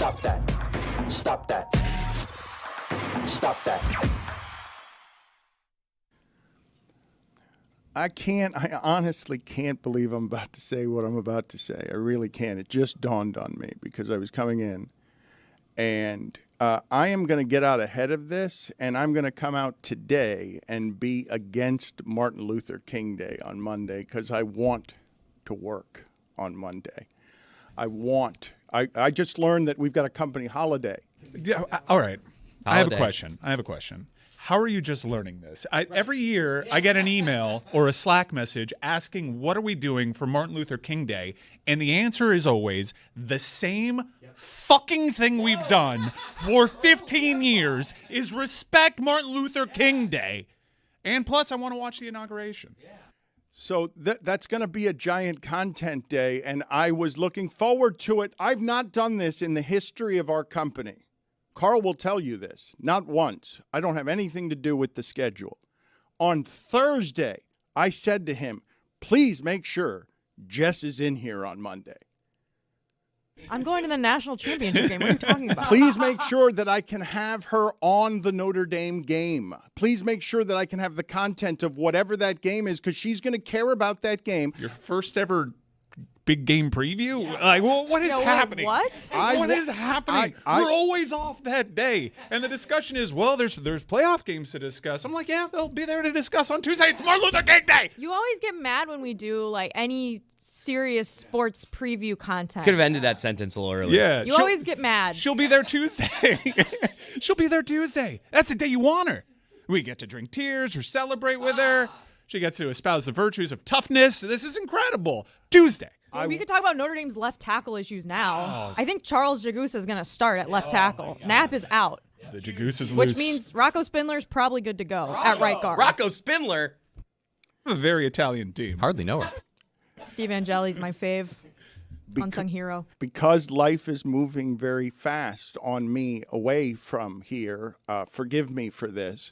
Stop that. Stop that. Stop that. I honestly can't believe I'm about to say what I'm about to say. I really can't. It just dawned on me because I was coming in. And I am going to get out ahead of this, and I'm going to come out today and be against Martin Luther King Day on Monday because I want to work on Monday. I just learned that we've got a company holiday. Yeah, all right. Holiday. I have a question. How are you just learning this? Every year, I get an email or a Slack message asking, what are we doing for Martin Luther King Day? And the answer is always the same fucking thing we've done for 15 years is respect Martin Luther King Day. And plus, I want to watch the inauguration. So that's going to be a giant content day, and I was looking forward to it. I've not done this in the history of our company. Carl will tell you this, not once. I don't have anything to do with the schedule. On Thursday, I said to him, please make sure Jess is in here on Monday. I'm going to the national championship game. What are you talking about? Please make sure that I can have her on the Notre Dame game. Please make sure that I can have the content of whatever that game is because she's going to care about that game. Your first ever big game preview? Like, well, what is happening? What? What is happening? We're always off that day. And the discussion is, well, there's playoff games to discuss. I'm like, yeah, they'll be there to discuss on Tuesday. It's Martin Luther King Day. You always get mad when we do like any serious sports preview content. Could have ended that sentence a little earlier. Yeah. You always get mad. She'll be there Tuesday. She'll be there Tuesday. That's the day you want her. We get to drink tears or celebrate with her. She gets to espouse the virtues of toughness. This is incredible. Tuesday. We could talk about Notre Dame's left tackle issues now. I think Charles Jagusa is going to start at left tackle. Knapp is out. The Jagusa is loose. Which means Rocco Spindler's probably good to go at right guard. Rocco Spindler. A very Italian team. Hardly know her. Steve Angeli's my fave. Unsung hero. Because life is moving very fast on me away from here, forgive me for this.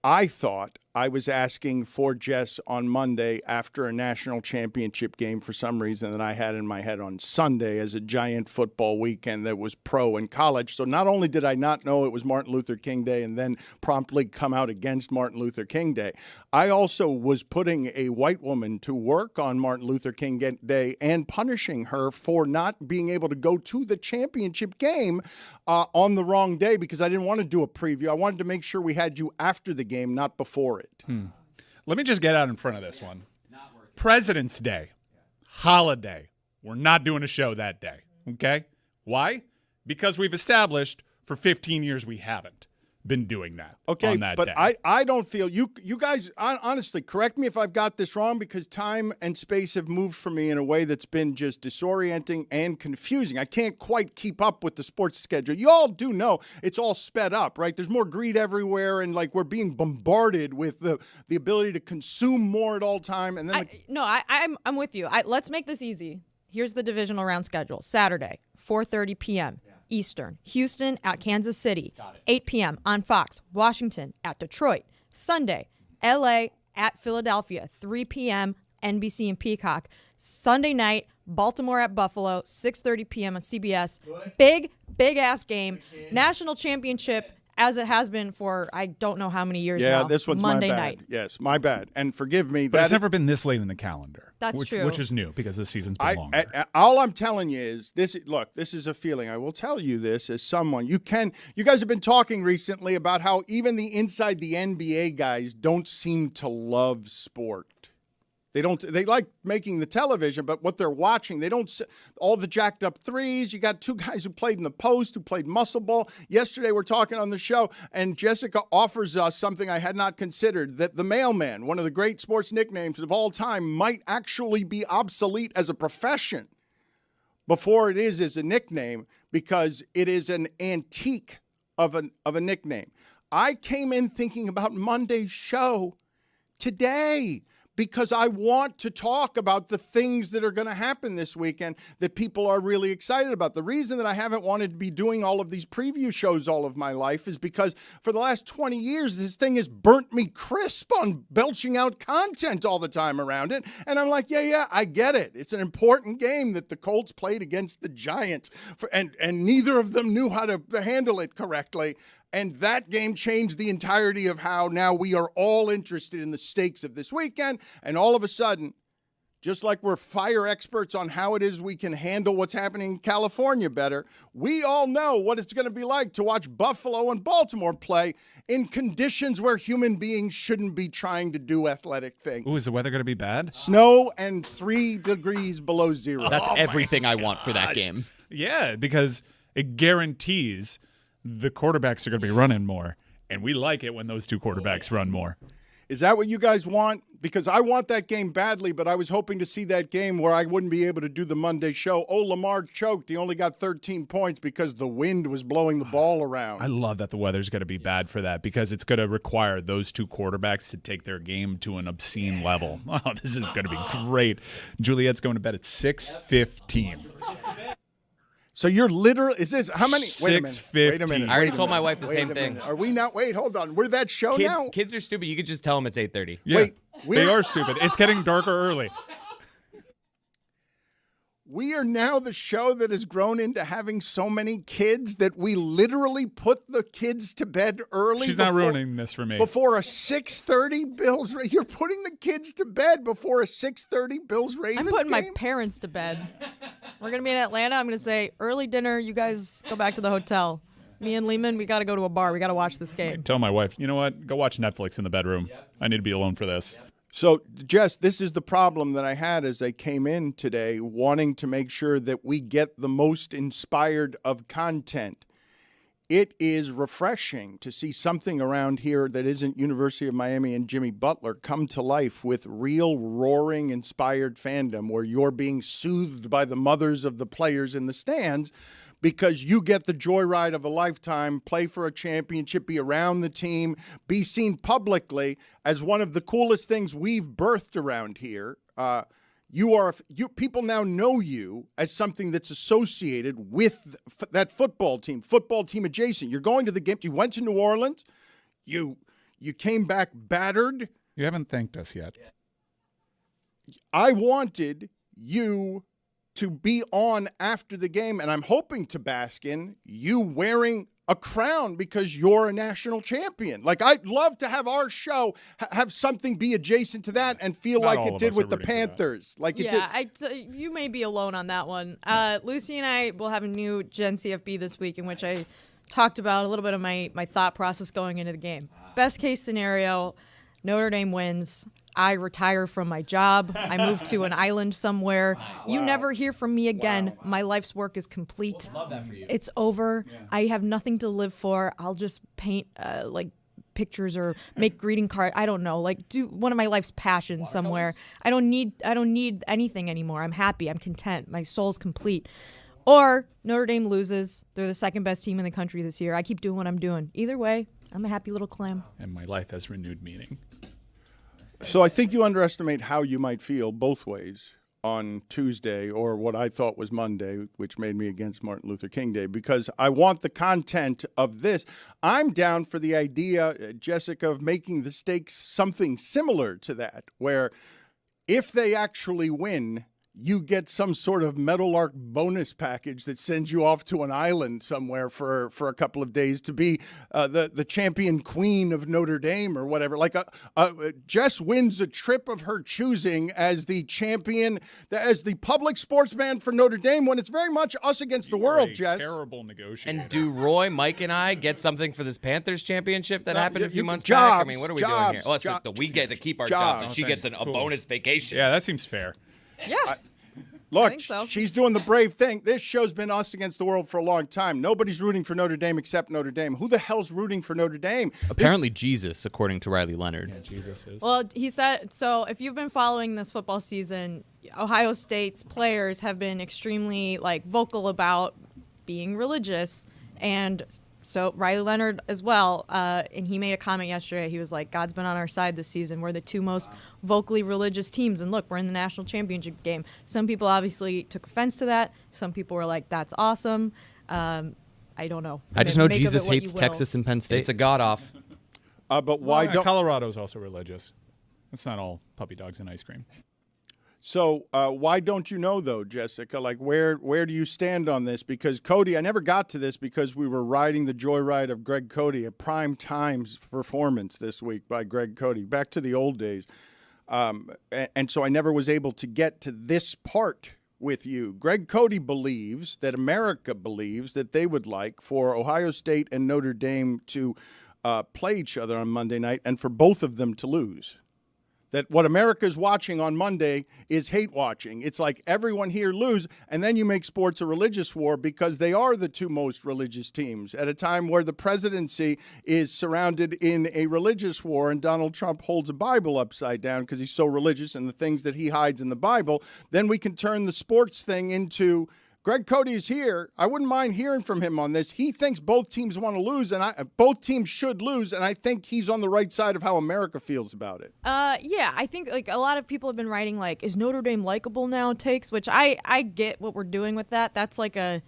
I thought I was asking for Jess on Monday after a national championship game for some reason that I had in my head on Sunday as a giant football weekend that was pro and college. So not only did I not know it was Martin Luther King Day and then promptly come out against Martin Luther King Day, I also was putting a white woman to work on Martin Luther King Day and punishing her for not being able to go to the championship game on the wrong day because I didn't want to do a preview. I wanted to make sure we had you after the game, not before it. Let me just get out in front of this one. President's Day, holiday. We're not doing a show that day, okay? Why? Because we've established for 15 years we haven't been doing that on that day. I don't feel you guys honestly correct me if I've got this wrong because time and space have moved for me in a way that's been just disorienting and confusing. I can't quite keep up with the sports schedule. You all do know it's all sped up, right? There's more greed everywhere and like we're being bombarded with the ability to consume more at all time and then I'm with you. Let's make this easy. Here's the divisional round schedule. Saturday, 4:30 p.m. Eastern. Houston at Kansas City. 8 p.m. on Fox. Washington at Detroit. Sunday, L.A. at Philadelphia. 3 p.m. NBC and Peacock. Sunday night, Baltimore at Buffalo. 6:30 p.m. on CBS. Big-ass game. National championship, as it has been for I don't know how many years now. Yeah, this one's Monday my bad. night. Yes, my bad. And forgive me. But it's never been this late in the calendar. That's true. Which is new because this season's been longer. All I'm telling you is this. Look, this is a feeling. I will tell you this as someone. You guys have been talking recently about how even the inside the NBA guys don't seem to love sport. They like making the television, but what they're watching, they don't all the jacked up threes. You got two guys who played in the post, who played muscle ball. Yesterday we're talking on the show, and Jessica offers us something I had not considered, that the mailman, one of the great sports nicknames of all time, might actually be obsolete as a profession before it is as a nickname because it is an antique of a nickname. I came in thinking about Monday's show today. because I want to talk about the things that are going to happen this weekend that people are really excited about. The reason that I haven't wanted to be doing all of these preview shows all of my life is because for the last 20 years, this thing has burnt me crisp on belching out content all the time around it. And I'm like, yeah, I get it. It's an important game that the Colts played against the Giants, and neither of them knew how to handle it correctly. And that game changed the entirety of how now we are all interested in the stakes of this weekend. And all of a sudden, just like we're fire experts on how it is we can handle what's happening in California better, we all know what it's going to be like to watch Buffalo and Baltimore play in conditions where human beings shouldn't be trying to do athletic things. Ooh, is the weather going to be bad? Snow and 3 degrees below zero. That's everything I want for that game. Yeah, because it guarantees the quarterbacks are going to be running more, and we like it when those two quarterbacks run more. Is that what you guys want? Because I want that game badly, but I was hoping to see that game where I wouldn't be able to do the Monday show. Oh, Lamar choked. He only got 13 points because the wind was blowing the ball around. I love that the weather's going to be bad for that because it's going to require those two quarterbacks to take their game to an obscene level. Oh, this is going to be great. Juliet's going to bed at 6:15. So you're literally, is this, how many? Wait a minute. Wait a minute. I already told my wife the same thing. Are we not, wait, hold on. We're that show now? Kids are stupid. You could just tell them it's 8:30. Yeah, Wait, they are stupid. It's getting darker early. We are now the show that has grown into having so many kids that we literally put the kids to bed early. She's not ruining this for me. Before a 6:30 Bills, you're putting the kids to bed before a 6:30 Bills Ravens I'm putting game? my parents to bed. We're going to be in Atlanta. I'm going to say, early dinner, you guys go back to the hotel. Me and Lehman, we got to go to a bar. We got to watch this game. Tell my wife, you know what? Go watch Netflix in the bedroom. I need to be alone for this. So, Jess, this is the problem that I had as I came in today, wanting to make sure that we get the most inspired of content. It is refreshing to see something around here that isn't University of Miami and Jimmy Butler come to life with real roaring inspired fandom where you're being soothed by the mothers of the players in the stands because you get the joyride of a lifetime, play for a championship, be around the team, be seen publicly as one of the coolest things we've birthed around here. People now know you as something that's associated with that football team adjacent. You're going to the game. You went to New Orleans. You came back battered. You haven't thanked us yet. I wanted you to be on after the game, and I'm hoping to bask in you wearing a crown because you're a national champion. Like, I'd love to have our show have something be adjacent to that and feel Not like all it of did us with are the rooting for that. Panthers. Like it did. You may be alone on that one. Lucy and I will have a new Gen CFB this week in which I talked about a little bit of my thought process going into the game. Best case scenario, Notre Dame wins. I retire from my job. I move to an island somewhere. You never hear from me again. My life's work is complete. Love that for you. It's over. I have nothing to live for. I'll just paint like pictures or make greeting cards. I don't know. Like do one of my life's passions somewhere. I don't need anything anymore. I'm happy. I'm content. My soul's complete. Or Notre Dame loses. They're the second best team in the country this year. I keep doing what I'm doing. Either way, I'm a happy little clam. And my life has renewed meaning. So I think you underestimate how you might feel both ways on Tuesday or what I thought was Monday, which made me against Martin Luther King Day, because I want the content of this. I'm down for the idea, Jessica, of making the stakes something similar to that, where if they actually win, you get some sort of Meadowlark bonus package that sends you off to an island somewhere for a couple of days to be the champion queen of Notre Dame or whatever. Like Jess wins a trip of her choosing as the champion, as the public sportsman for Notre Dame when it's very much us against the world, Jess. Terrible negotiator. And do Roy, Mike, and I get something for this Panthers championship that happened a few months back? I mean, what are we doing here? Oh, we get to keep our jobs, and she gets a bonus vacation. Yeah, that seems fair. Yeah. Look, think so. she's doing the brave thing. This show's been us against the world for a long time. Nobody's rooting for Notre Dame except Notre Dame. Who the hell's rooting for Notre Dame? Apparently Jesus, according to Riley Leonard. Yeah, Jesus is. Well, he said, so if you've been following this football season, Ohio State's players have been extremely vocal about being religious and So Riley Leonard as well, and he made a comment yesterday. He was like, God's been on our side this season. We're the two most vocally religious teams, and look, we're in the national championship game. Some people obviously took offense to that. Some people were like, that's awesome. I don't know. I just know Jesus hates Texas and Penn State. It's a god-off. But why don't... Colorado's also religious. It's not all puppy dogs and ice cream. So why don't you know, though, Jessica? Like, where do you stand on this? Because Cody, I never got to this because we were riding the joyride of Greg Cody, a prime times performance this week by Greg Cody, back to the old days. And so I never was able to get to this part with you. Greg Cody believes that America believes that they would like for Ohio State and Notre Dame to play each other on Monday night and for both of them to lose. That what America's watching on Monday is hate watching. It's like everyone here lose, and then you make sports a religious war because they are the two most religious teams at a time where the presidency is surrounded in a religious war, and Donald Trump holds a Bible upside down because he's so religious and the things that he hides in the Bible. Then we can turn the sports thing into Greg Cody is here. I wouldn't mind hearing from him on this. He thinks both teams want to lose, and both teams should lose, and I think he's on the right side of how America feels about it. Yeah, I think like a lot of people have been writing like, is Notre Dame likable now takes, which I get what we're doing with that. That's like a,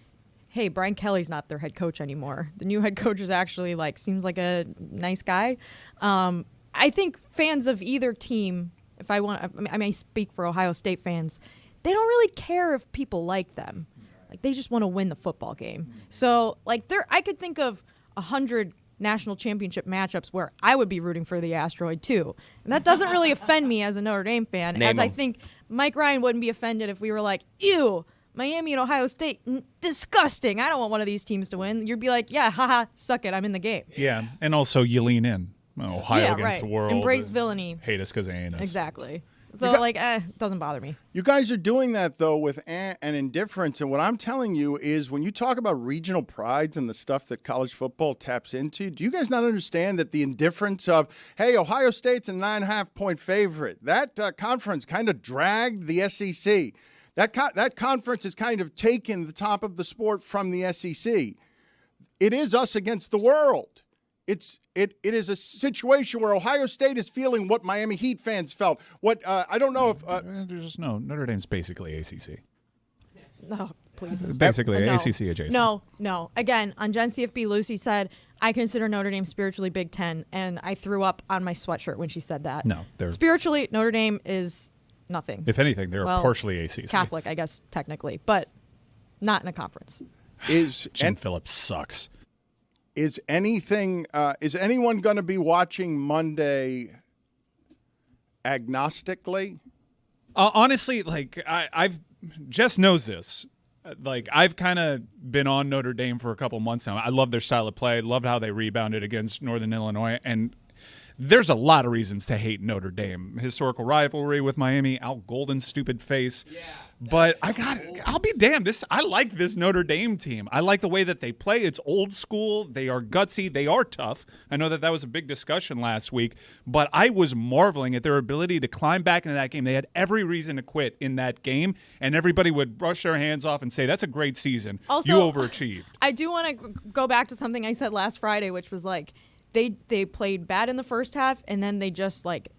hey, Brian Kelly's not their head coach anymore. The new head coach is actually like, seems like a nice guy. I think fans of either team, if I want, I may speak for Ohio State fans, they don't really care if people like them. Like, they just want to win the football game. So, like, I could think of 100 national championship matchups where I would be rooting for the asteroid, too. And that doesn't really offend me as a Notre Dame fan, I think Mike Ryan wouldn't be offended if we were like, ew, Miami and Ohio State, disgusting. I don't want one of these teams to win. You'd be like, yeah, haha, suck it, I'm in the game. Yeah, and also you lean in. Ohio against the world. Embrace villainy. Hate us because they ain't us. Exactly. So, it doesn't bother me. You guys are doing that, though, with an indifference. And what I'm telling you is when you talk about regional prides and the stuff that college football taps into, do you guys not understand that the indifference of, hey, Ohio State's a 9.5-point favorite, that conference kind of dragged the SEC. That conference has kind of taken the top of the sport from the SEC. It is us against the world. It is a situation where Ohio State is feeling what Miami Heat fans felt. What I don't know if Notre Dame's basically ACC. No, please. Basically ACC adjacent. No. Again, on Gen CFB, Lucy said, I consider Notre Dame spiritually Big Ten, and I threw up on my sweatshirt when she said that. No, spiritually, Notre Dame is nothing. If anything, they're partially ACC. Catholic, I guess, technically, but not in a conference. Jim Phillips sucks. Is anyone going to be watching Monday agnostically? Honestly, like I've Jess knows this. Like I've kind of been on Notre Dame for a couple months now. I love their style of play. Loved how they rebounded against Northern Illinois, and there's a lot of reasons to hate Notre Dame. Historical rivalry with Miami, Al Golden's stupid face. Yeah. But I'll be damned. I like this Notre Dame team. I like the way that they play. It's old school. They are gutsy. They are tough. I know that was a big discussion last week, but I was marveling at their ability to climb back into that game. They had every reason to quit in that game, and everybody would brush their hands off and say, that's a great season. Also, you overachieved. I do want to go back to something I said last Friday, which was like they played bad in the first half, and then they just like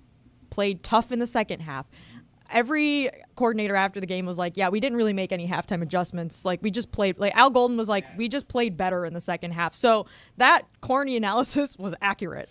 played tough in the second half. Every coordinator after the game was like, yeah, we didn't really make any halftime adjustments. Like, we just played, like, Al Golden was like, we just played better in the second half. So that corny analysis was accurate.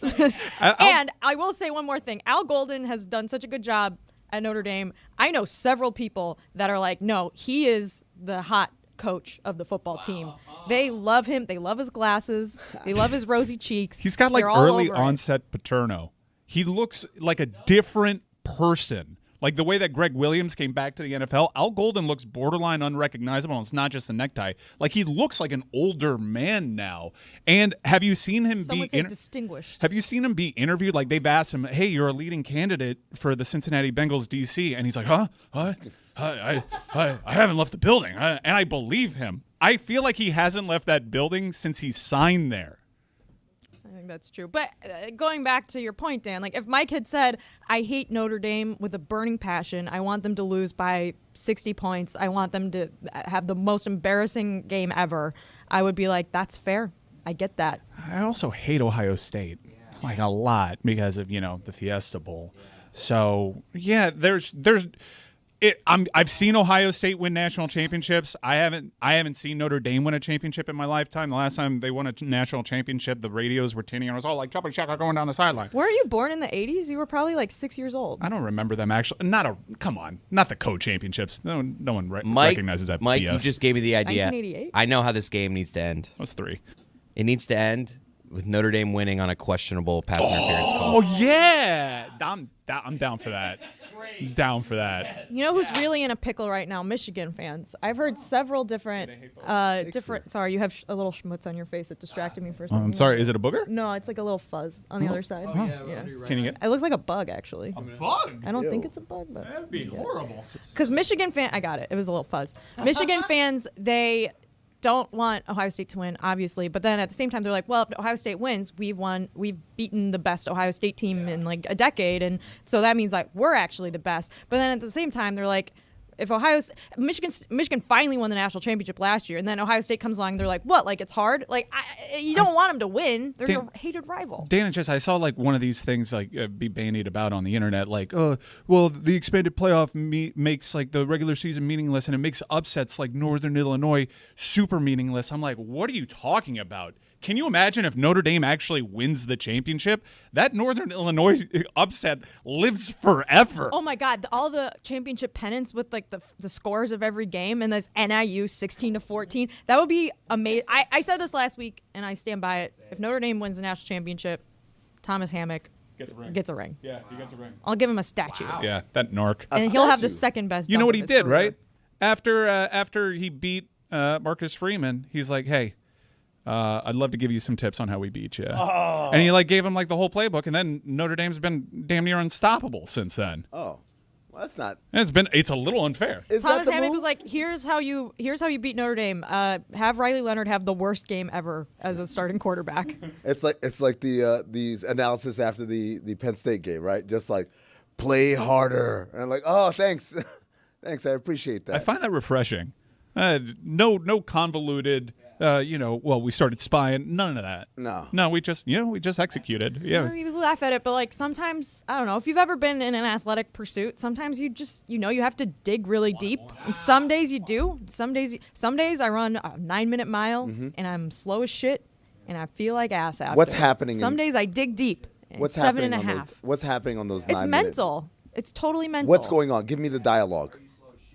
And I will say one more thing. Al Golden has done such a good job at Notre Dame. I know several people that are like, no, he is the hot coach of the football team. They love him. They love his glasses. They love his rosy cheeks. He's got, like, early onset paterno. He looks like a different person. Like the way that Greg Williams came back to the NFL, Al Golden looks borderline unrecognizable, and it's not just a necktie. Like, he looks like an older man now. And have you seen him distinguished? Have you seen him be interviewed? Like, they've asked him, hey, you're a leading candidate for the Cincinnati Bengals DC. And he's like, huh? I haven't left the building. And I believe him. I feel like he hasn't left that building since he signed there. I think that's true. But going back to your point, Dan, like if Mike had said, I hate Notre Dame with a burning passion, I want them to lose by 60 points, I want them to have the most embarrassing game ever, I would be like, that's fair. I get that. I also hate Ohio State, like a lot, because of the Fiesta Bowl. So yeah, I've seen Ohio State win national championships. I haven't seen Notre Dame win a championship in my lifetime. The last time they won a national championship, the radios were tinny, and I was all like, "Chubby Checker going down the sideline." Weren't you born in the 80s? You were probably like 6 years old. I don't remember them actually. Come on, not the co-championships. No one Mike, recognizes that. Mike, BS. you just gave me the idea. 1988? I know how this game needs to end. That was 3. It needs to end with Notre Dame winning on a questionable pass interference call. Oh yeah, I'm down for that. Down for that. You know who's really in a pickle right now? Michigan fans. I've heard several different. Sorry, you have a little schmutz on your face that distracted me for a second. I'm sorry. Is it a booger? No, it's like a little fuzz on the other side. Yeah. Can you get It looks like a bug, actually. a bug? I don't think it's a bug, but That'd be horrible. because Michigan I got it. It was a little fuzz. Michigan fans, they don't want Ohio State to win, obviously, but then at the same time, they're like, well, if Ohio State wins, we've beaten the best Ohio State team in like a decade, and so that means like we're actually the best. But then at the same time, they're like, if Michigan finally won the national championship last year, and then Ohio State comes along, they're like, what? Like it's hard? Like you don't want them to win. They're a hated rival. Dan and Jess, I saw like one of these things like be bandied about on the internet, like, well, the expanded playoff makes like the regular season meaningless, and it makes upsets like Northern Illinois super meaningless. I'm like, what are you talking about? Can you imagine if Notre Dame actually wins the championship? That Northern Illinois upset lives forever. Oh my God! All the championship pennants with like the scores of every game, and this NIU 16-14. That would be amazing. I said this last week, and I stand by it. If Notre Dame wins the national championship, Thomas Hammock gets a ring. Yeah, he gets a ring. I'll give him a statue. Wow. Yeah, that narc. And he'll have the second best. You know what he dunk of his did, career. right? After he beat Marcus Freeman, he's like, hey. I'd love to give you some tips on how we beat you. Oh. And he like gave him like the whole playbook, and then Notre Dame's been damn near unstoppable since then. Oh, well, that's not. And it's a little unfair. Thomas Hammock was like, here's how you beat Notre Dame. Have Riley Leonard have the worst game ever as a starting quarterback. It's like the these analysis after the Penn State game, right? Just like play harder, and I'm like, oh, thanks, thanks, I appreciate that. I find that refreshing. No convoluted. We started spying. None of that. No, we just executed. Yeah. We laugh at it, but like sometimes, I don't know, if you've ever been in an athletic pursuit, sometimes you just, you have to dig really deep. And some days you do. Some days I run a 9-minute mile and I'm slow as shit and I feel like ass after. What's happening? Some days I dig deep. What's 7.5. happening on those? What's happening on those? It's 9 minutes? mental. It's totally mental. What's going on? Give me the dialogue.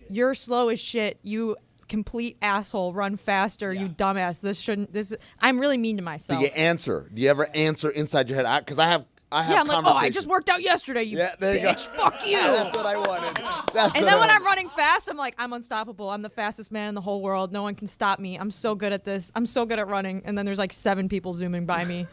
You're slow as shit. You complete asshole. Run faster, you dumbass. I'm really mean to myself. Do you answer? Do you ever answer inside your head? Because I have I'm like, I just worked out yesterday, you there you bitch. go. Fuck you. That's what I wanted. And then when I'm running fast, I'm like, I'm unstoppable. I'm the fastest man in the whole world. No one can stop me. I'm so good at this. I'm so good at running. And then there's like 7 people zooming by me.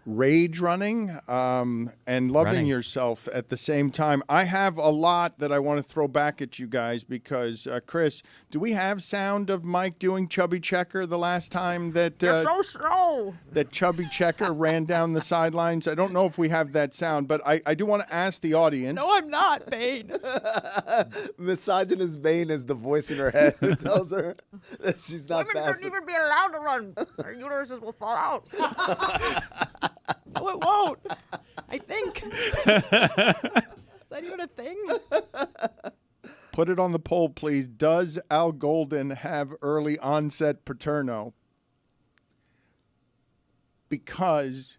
Rage running and loving yourself at the same time. I have a lot that I want to throw back at you guys because, Chris, do we have sound of Mike doing Chubby Checker the last time that so slow. That Chubby Checker ran down the sidelines? I don't know if we have that sound, but I do want to ask the audience. No, I'm not, Bane. Misogynist Bane is the voice in her head that tells her that she's not Women fast. shouldn't even be allowed to run. Their uteruses will fall out. No, it won't. I think. Is that even a thing? Put it on the poll, please. Does Al Golden have early onset paterno? Because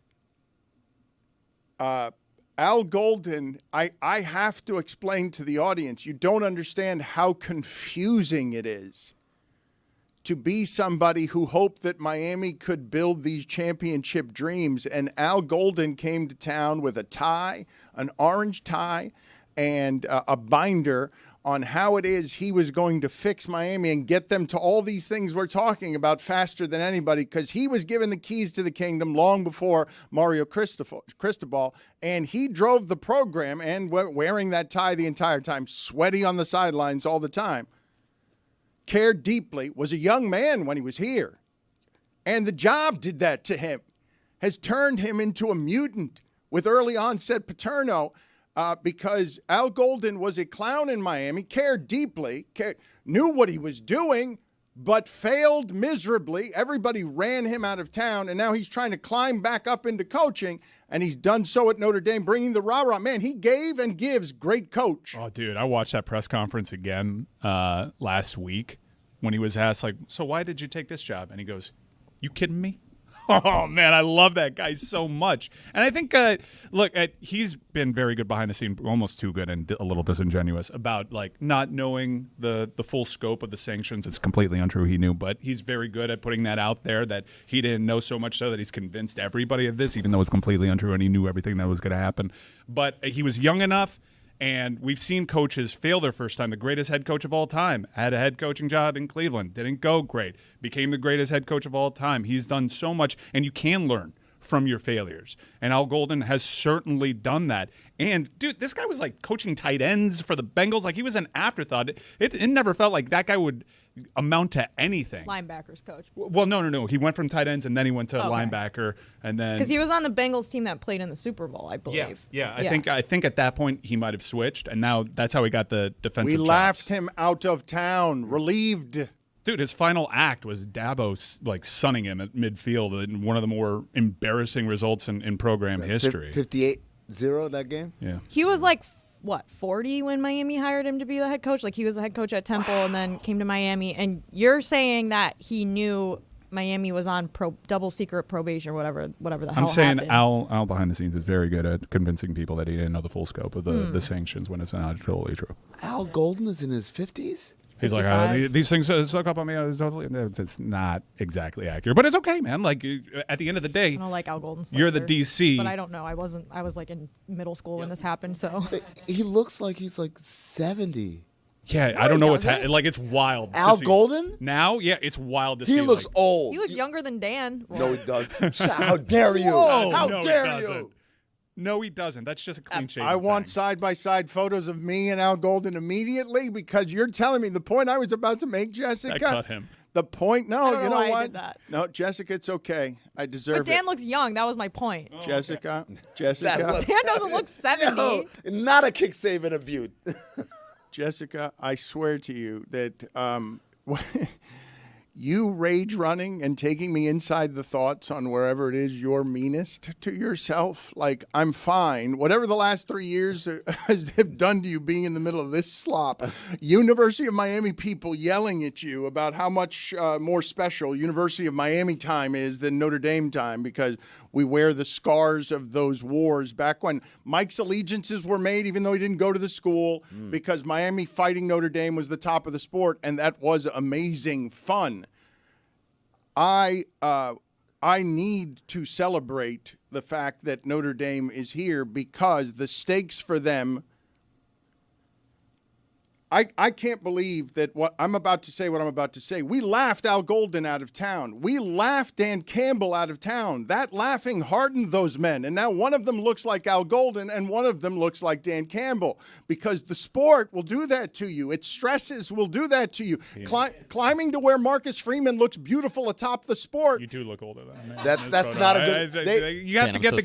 Al Golden, I have to explain to the audience, you don't understand how confusing it is to be somebody who hoped that Miami could build these championship dreams. And Al Golden came to town with a tie, an orange tie, and a binder on how it is he was going to fix Miami and get them to all these things we're talking about faster than anybody, because he was given the keys to the kingdom long before Mario Cristobal, and he drove the program and wearing that tie the entire time, sweaty on the sidelines all the time. Cared deeply, was a young man when he was here. And the job did that to him, has turned him into a mutant with early onset paterno because Al Golden was a clown in Miami, cared deeply, knew what he was doing, but failed miserably. Everybody ran him out of town, and now he's trying to climb back up into coaching, and he's done so at Notre Dame, bringing the rah-rah. Man, he gave and gives. Great coach. Oh, dude, I watched that press conference again last week when he was asked, like, so why did you take this job? And he goes, you kidding me? Oh, man, I love that guy so much. And I think, he's been very good behind the scene, almost too good and a little disingenuous about, like, not knowing the full scope of the sanctions. It's completely untrue he knew, but he's very good at putting that out there that he didn't know, so much so that he's convinced everybody of this, even though it's completely untrue and he knew everything that was going to happen. But he was young enough. And we've seen coaches fail their first time. The greatest head coach of all time had a head coaching job in Cleveland. Didn't go great. Became the greatest head coach of all time. He's done so much, and you can learn from your failures. And Al Golden has certainly done that. And, dude, this guy was, like, coaching tight ends for the Bengals. Like, he was an afterthought. It never felt like that guy would amount to anything. Linebackers coach. Well, no. He went from tight ends, and then he went to linebacker, and then because he was on the Bengals team that played in the Super Bowl, I believe. Yeah. I think at that point he might have switched, and now that's how he got the defensive. We laughed him out of town, relieved. Dude, his final act was Dabo like sunning him at midfield in one of the more embarrassing results in program history. 58-0 that game? Yeah. He was like, 40 when Miami hired him to be the head coach? Like, he was the head coach at Temple and then came to Miami. And you're saying that he knew Miami was on double secret probation or whatever the hell I'm saying happened. Al behind the scenes is very good at convincing people that he didn't know the full scope of the sanctions when it's not totally true. Al Golden is in his 50s? He's like, these things suck up on me. It's not exactly accurate, but it's okay, man. Like, at the end of the day, I don't like Al Golden. You're the DC. But I don't know. I was like in middle school when this happened, so. He looks like he's like 70. Yeah, I don't know what's happening. Like, it's wild. Al Golden? Now, yeah, it's wild to see. He looks old. He looks younger than Dan. No, he doesn't. How dare you? Whoa, How no, dare he you? doesn't. No, he doesn't. That's just a clean shave. I want side-by-side photos of me and Al Golden immediately because you're telling me the point I was about to make, Jessica. I cut him. The point, no, I don't you know know why I what? did that. No, Jessica, it's okay. I deserve But Dan it. looks young. That was my point. Jessica. Dan doesn't look 70. No, not a kick save in a Butte. Jessica, I swear to you that you rage running and taking me inside the thoughts on wherever it is you're meanest to yourself, like, I'm fine. Whatever the last 3 years have done to you being in the middle of this slop, University of Miami people yelling at you about how much more special University of Miami time is than Notre Dame time because we wear the scars of those wars back when Mike's allegiances were made, even though he didn't go to the school, because Miami fighting Notre Dame was the top of the sport, and that was amazing fun. I need to celebrate the fact that Notre Dame is here because the stakes for them. I can't believe that what I'm about to say. We laughed Al Golden out of town. We laughed Dan Campbell out of town. That laughing hardened those men. And now one of them looks like Al Golden and one of them looks like Dan Campbell because the sport will do that to you. Its stresses will do that to you. Yeah. Climbing to where Marcus Freeman looks beautiful atop the sport. You do look older than him. That's not a good. You have to get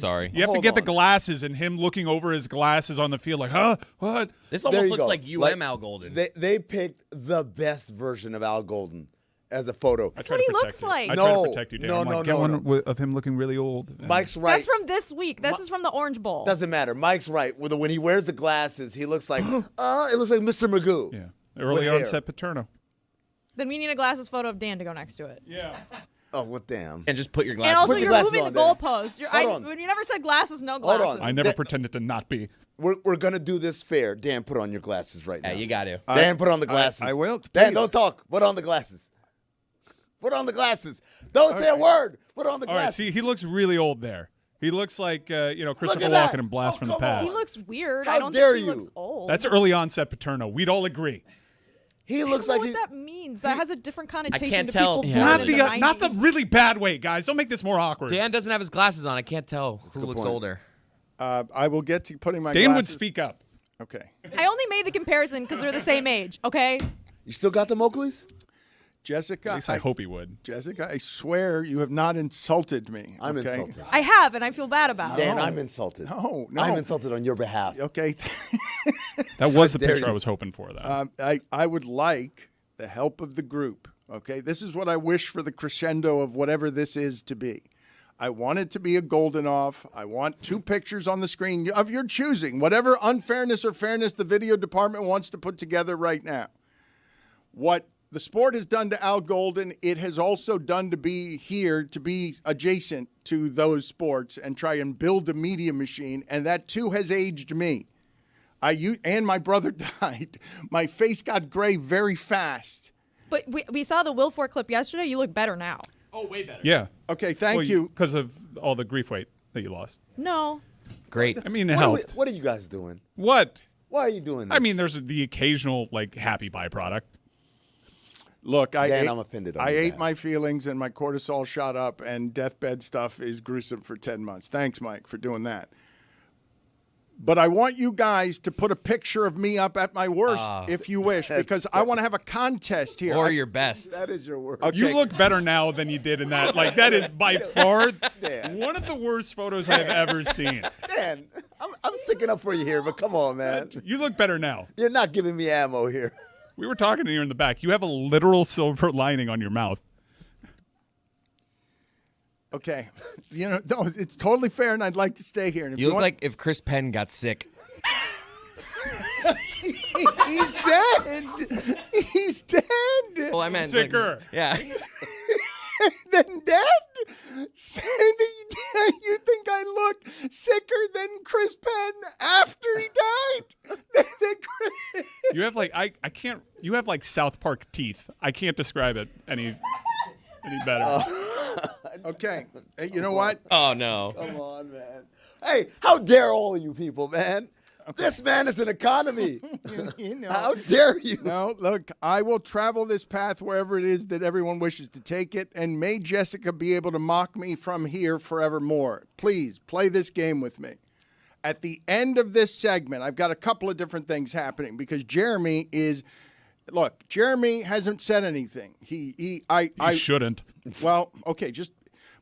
the glasses and him looking over his glasses on the field like, huh? What? This almost looks like Al Golden. They picked the best version of Al Golden as a photo. That's what he looks like. I try to protect you, Dan. Get one of him looking really old. Mike's right. That's from this week. This is from the Orange Bowl. Doesn't matter. Mike's right. When he wears the glasses, he looks like, it looks like Mr. Magoo. Yeah. Early onset Paterno. Then we need a glasses photo of Dan to go next to it. Yeah. Oh, well, damn. And just put your glasses on. And also, Put you're moving the goalpost. When you never said glasses, no glasses. Hold on. I never pretended to not be. We're going to do this fair. Dan, put on your glasses right now. Yeah, you got to. Dan, put on the glasses. I will. Dan, don't talk. Put on the glasses. Put on the glasses. Don't say a word. Put on the All right, glasses. see, he looks really old there. He looks like, Christopher that. Walken in Blast from the Past. He looks weird. How I don't dare think he you. looks old. That's early onset Paterno. We'd all agree. He looks I like don't know what that means. That has a different connotation can't to tell. people Yeah. born in the Not the 90s. really bad way, guys. Don't make this more awkward. Dan doesn't have his glasses on. I can't tell who looks point. older. I will get to putting my Dan glasses. would speak up. Okay. I only made the comparison because they're the same age, okay? You still got the Oakleys? Jessica, At least I hope he would. Jessica, I swear you have not insulted me. I'm okay? insulted. I have, and I feel bad about Dan, it. I'm insulted. No. I'm insulted on your behalf. Okay. That was the dare picture you. I was hoping for, though. I would like the help of the group, Okay, this is what I wish for the crescendo of whatever this is to be. I want it to be a golden off. I want 2 pictures on the screen of your choosing, whatever unfairness or fairness the video department wants to put together right now. What the sport has done to Al Golden, it has also done to be here, to be adjacent to those sports and try and build a media machine, and that too has aged me. And my brother died. My face got gray very fast. But we saw the Wilford clip yesterday. You look better now. Oh, way better. Yeah. Okay, thank you. Because of all the grief weight that you lost. No. Great. I mean, it helped. What are you guys doing? What? Why are you doing this? I mean, there's the occasional, happy byproduct. Look, Dan, I'm offended on I you, ate Dan. my feelings and my cortisol shot up, and deathbed stuff is gruesome for 10 months. Thanks, Mike, for doing that. But I want you guys to put a picture of me up at my worst, if you wish, because I want to have a contest here. Or your best. That is your word. Okay. You look better now than you did in that. That is by far one of the worst photos I've ever seen. Dan, I'm sticking up for you here, but come on, man. You look better now. You're not giving me ammo here. We were talking to you in the back. You have a literal silver lining on your mouth. Okay. No, it's totally fair, and I'd like to stay here. And if You look want- like if Chris Penn got sick. He's dead. He's dead. Well, I meant Sicker. Yeah. Than dead? You think I look sicker than Chris Penn after he died? You have I can't. You have South Park teeth. I can't describe it any better. Okay. Hey, you know what? Oh, no. Come on, man. Hey, how dare all of you people, man? Okay. This man is an economy. How dare you? No, look, I will travel this path wherever it is that everyone wishes to take it, and may Jessica be able to mock me from here forevermore. Please, play this game with me. At the end of this segment, I've got a couple of different things happening because Jeremy hasn't said anything. He shouldn't. Well, okay,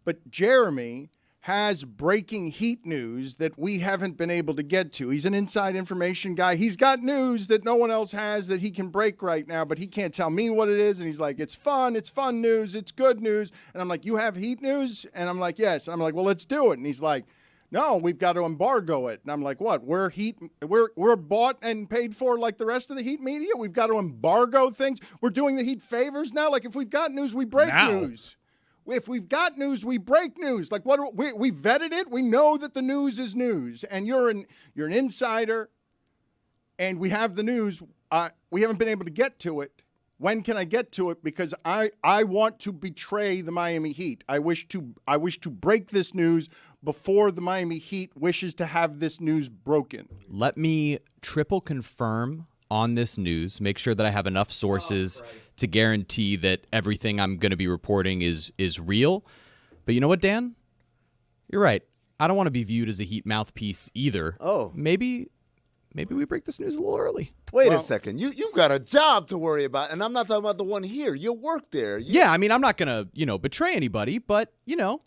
but Jeremy has breaking heat news that we haven't been able to get to. He's an inside information guy. He's got news that no one else has that he can break right now, but he can't tell me what it is. And he's like, it's fun news, it's good news. And I'm like, you have heat news? And I'm like, yes. And I'm like, well, let's do it. And he's like, no, we've got to embargo it. And I'm like, what? We're bought and paid for like the rest of the Heat media? We've got to embargo things? We're doing the Heat favors now? Like if we've got news, we break news. If we've got news, we break news. Like what? We vetted it. We know that the news is news, and you're an insider, and we have the news. We haven't been able to get to it. When can I get to it? Because I want to betray the Miami Heat. I wish to break this news before the Miami Heat wishes to have this news broken. Let me triple confirm on this news. Make sure that I have enough sources to guarantee that everything I'm going to be reporting is real. But you know what, Dan? You're right. I don't want to be viewed as a Heat mouthpiece either. Oh. Maybe we break this news a little early. Wait a second. You've got a job to worry about, and I'm not talking about the one here. You work there. Yeah, I mean, I'm not going to, betray anybody, but, No,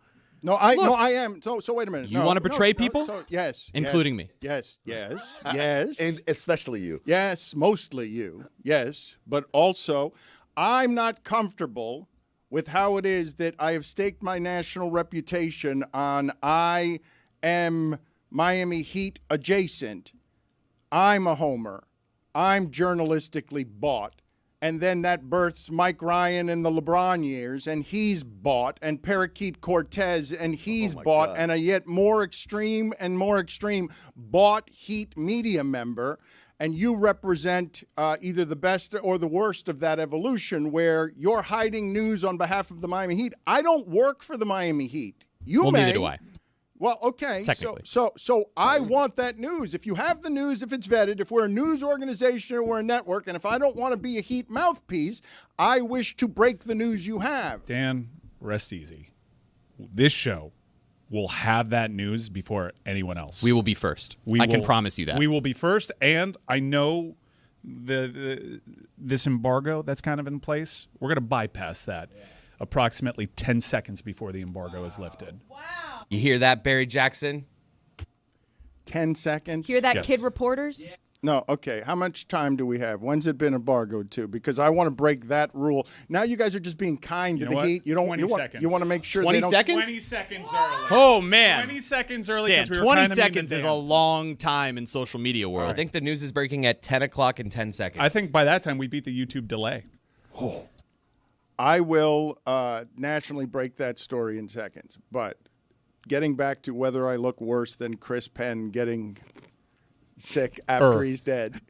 I am. So wait a minute. You want to betray people? Yes. Including me. Yes. And especially you. Yes, mostly you. Yes. But also, I'm not comfortable with how it is that I have staked my national reputation on I am Miami Heat adjacent. I'm a homer. I'm journalistically bought. And then that births Mike Ryan in the LeBron years, and he's bought, and Parakeet Cortez, and he's bought, God. and a yet more extreme bought Heat media member. And you represent either the best or the worst of that evolution, where you're hiding news on behalf of the Miami Heat. I don't work for the Miami Heat. You may. Neither do I. Well, okay. Technically. So I want that news. If you have the news, if it's vetted, if we're a news organization or we're a network, and if I don't want to be a Heat mouthpiece, I wish to break the news you have. Dan, rest easy. This show will have that news before anyone else. We will be first. I can promise you that. We will be first, and I know this embargo that's kind of in place, we're going to bypass that approximately 10 seconds before the embargo is lifted. Wow. You hear that, Barry Jackson? 10 seconds. Hear that, Yes. kid reporters? No, okay. How much time do we have? When's it been embargoed to? Because I want to break that rule. Now you guys are just being kind to the Heat. You don't. 20 seconds. You want to make sure 20 they don't. seconds? 20 seconds early. Oh man, 20 seconds early. Dan, 'cause we were 20 kinda mean to seconds is Dan. a long time in social media world. I think the news is breaking at 10 o'clock and 10 seconds. I think by that time we beat the YouTube delay. I will nationally break that story in seconds. But getting back to whether I look worse than Chris Penn getting sick after he's dead.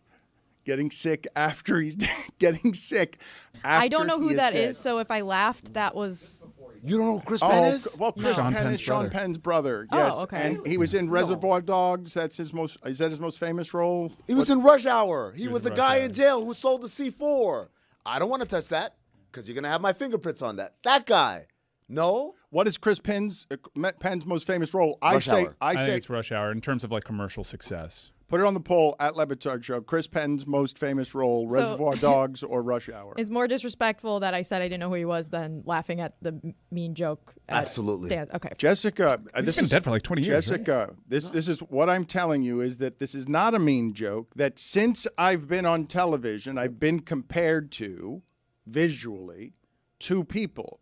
Getting sick after he's dead. Getting sick after I don't know who he that dead. is, so if I laughed, that was. You don't know who Chris Penn is? Well, Chris Sean Penn Penn's is Sean brother. Penn's brother. Oh, Yes, okay. and he was in Reservoir Dogs. That's his most. Is that his most famous role? He was in Rush Hour. He was in the guy Rush in Hour. jail who sold the C4. I don't want to touch that because you're going to have my fingerprints on that. That guy. No? What is Chris Penn's most famous role? Rush Hour. I think it's Rush Hour in terms of like commercial success. Put it on the poll at Le Batard Show. Chris Penn's most famous role: So- Reservoir Dogs or Rush Hour? It's more disrespectful that I said I didn't know who he was than laughing at the mean joke. At Absolutely. Dan. Okay. Jessica, He's this been is dead for like 20 years. right? Jessica. This is what I'm telling you is that this is not a mean joke. That since I've been on television, I've been compared to visually two people,